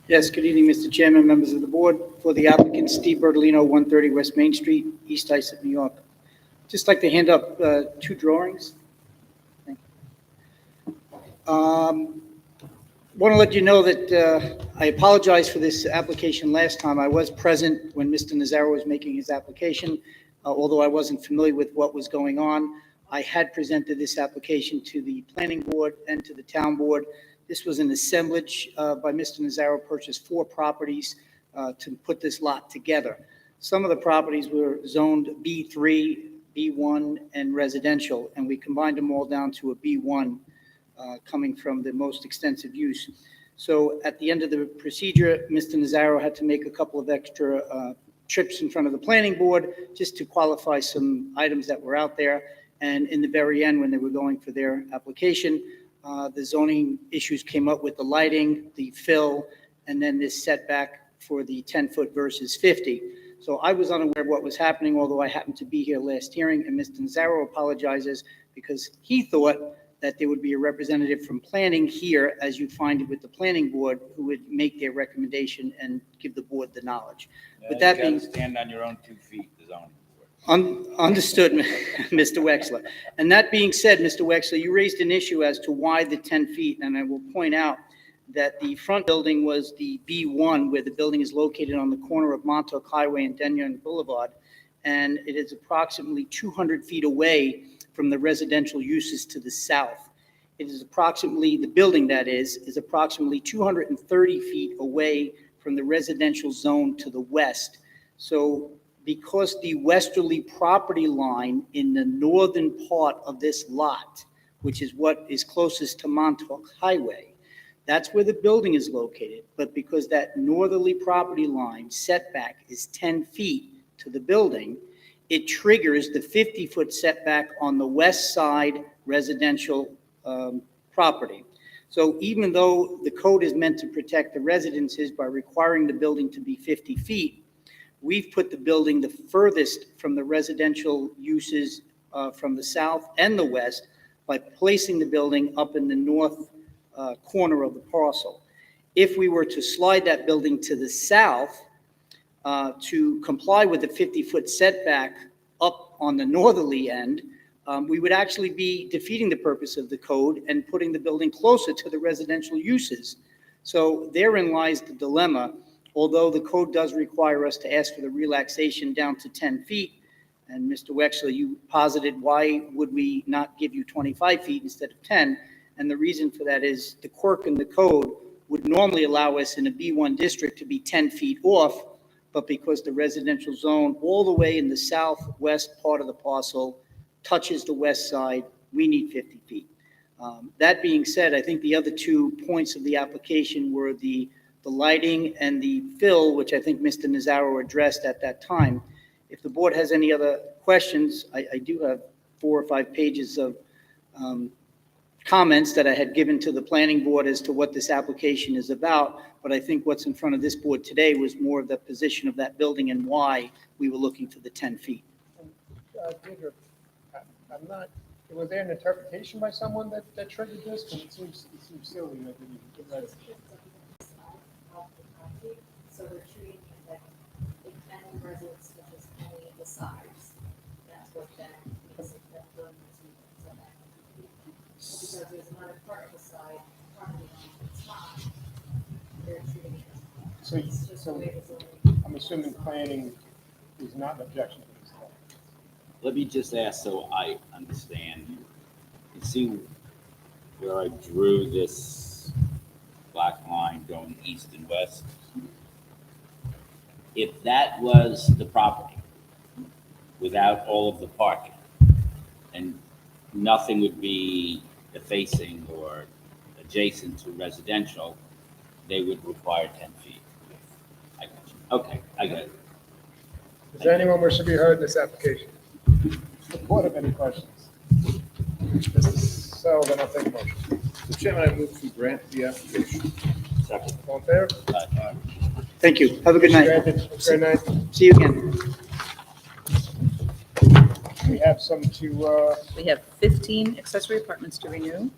Yes, good evening, Mr. Chairman, members of the board. For the applicant, Steve Bertolino, 130 West Main Street, East Islip, New York. Just like to hand up 2 drawings. Want to let you know that I apologize for this application last time. I was present when Mr. Nazaro was making his application, although I wasn't familiar with what was going on. I had presented this application to the planning board and to the town board. This was an assemblage by Mr. Nazaro, purchased 4 properties to put this lot together. Some of the properties were zoned B3, B1, and residential, and we combined them all down to a B1, coming from the most extensive use. So at the end of the procedure, Mr. Nazaro had to make a couple of extra trips in front of the planning board just to qualify some items that were out there. And in the very end, when they were going for their application, the zoning issues came up with the lighting, the fill, and then this setback for the 10-foot versus 50. So I was unaware of what was happening, although I happened to be here last hearing, and Mr. Nazaro apologizes because he thought that there would be a representative from planning here, as you find it with the planning board, who would make their recommendation and give the board the knowledge. With that You gotta being stand on your own 2 feet, the zoning board. Understood, Mr. Wexler. And that being said, Mr. Wexler, you raised an issue as to why the 10 feet, and I will point out that the front building was the B1, where the building is located on the corner of Montauk Highway and Degnan Boulevard, and it is approximately 200 feet away from the residential uses to the south. It is approximately, the building that is approximately 230 feet away from the residential zone to the west. So because the westerly property line in the northern part of this lot, which is what is closest to Montauk Highway, that's where the building is located. But because that northerly property line setback is 10 feet to the building, it triggers the 50-foot setback on the west side residential property. So even though the code is meant to protect the residences by requiring the building to be 50 feet, we've put the building the furthest from the residential uses from the south and the west by placing the building up in the north corner of the parcel. If we were to slide that building to the south, to comply with the 50-foot setback up on the northerly end, we would actually be defeating the purpose of the code and putting the building closer to the residential uses. So therein lies the dilemma. Although the code does require us to ask for the relaxation down to 10 feet, and Mr. Wexler, you posited why would we not give you 25 feet instead of 10? And the reason for that is the quirk in the code would normally allow us in a B1 district to be 10 feet off, but because the residential zone all the way in the southwest part of the parcel touches the west side, we need 50 feet. That being said, I think the other 2 points of the application were the lighting and the fill, which I think Mr. Nazaro addressed at that time. If the board has any other questions, I do have 4 or 5 pages of comments that I had given to the planning board as to what this application is about, but I think what's in front of this board today was more of the position of that building and why we were looking for the 10 feet. Deirdre, I'm not, was there an interpretation by someone that triggered this? Because it seems silly that we did that. So we're treating it like if any residents which is any of the sides, that's what that means, that building is moving. So that because there's another part of the side, property line that's not, they're treating it. So, It's just the so way the zoning. I'm assuming planning is not an objection to this. Let me just ask so I understand. You see where I drew this black line going east and west? If that was the property without all of the parking and nothing would be facing or adjacent to residential, they would require 10 feet. I got you. Okay, I got it. Is there anyone wishing to be heard in this application? The board have any questions? So then I'll take a motion. Mr. Chairman, I move to grant the application. Second. All in favor? Thank you. Have a good night. Granted. Good night. See you again. We have some to, We have 15 accessory apartments to renew.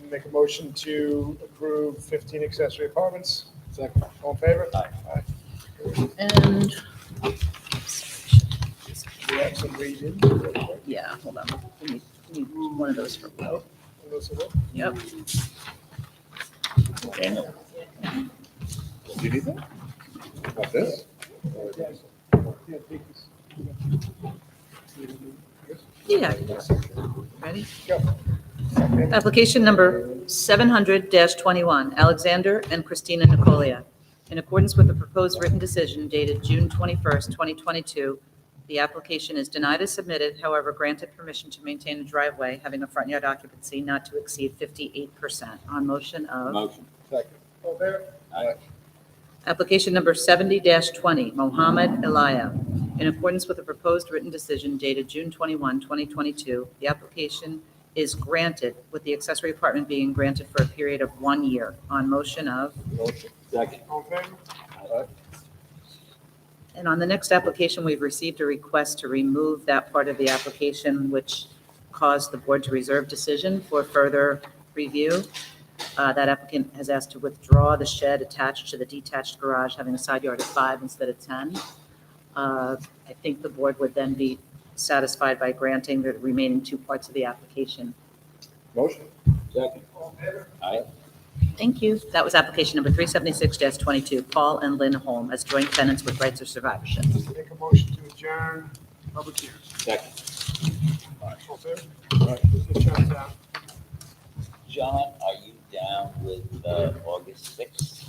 make a motion to approve 15 accessory apartments. Second. All in favor? Aye. And, We have some read-in. yeah, hold on. We need one of those for Will. Yep. Daniel? Do you need that? About this? Yeah. Ready? Application number 700-21, Alexander and Christina Nicolia. In accordance with the proposed written decision dated June 21st, 2022, the application is denied as submitted, however, granted permission to maintain a driveway having a front yard occupancy not to exceed 58%. On motion of... Motion. Second. All in favor? Aye. Application number 70-20, Mohammed Elia. In accordance with the proposed written decision dated June 21, 2022, the application is granted, with the accessory apartment being granted for a period of 1 year. On motion of... Motion. Second. All in favor? And on the next application, we've received a request to remove that part of the application which caused the board to reserve decision for further review. That applicant has asked to withdraw the shed attached to the detached garage having a side yard of 5 instead of 10. I think the board would then be satisfied by granting the remaining 2 parts of the application. Motion. Second. Aye. Thank you. That was application number 376-22, Paul and Lynn Holm as joint tenants with rights of survivorship. Make a motion to adjourn public hearing. Second. All in favor? Mr. Jones out. John, are you down with August 6th?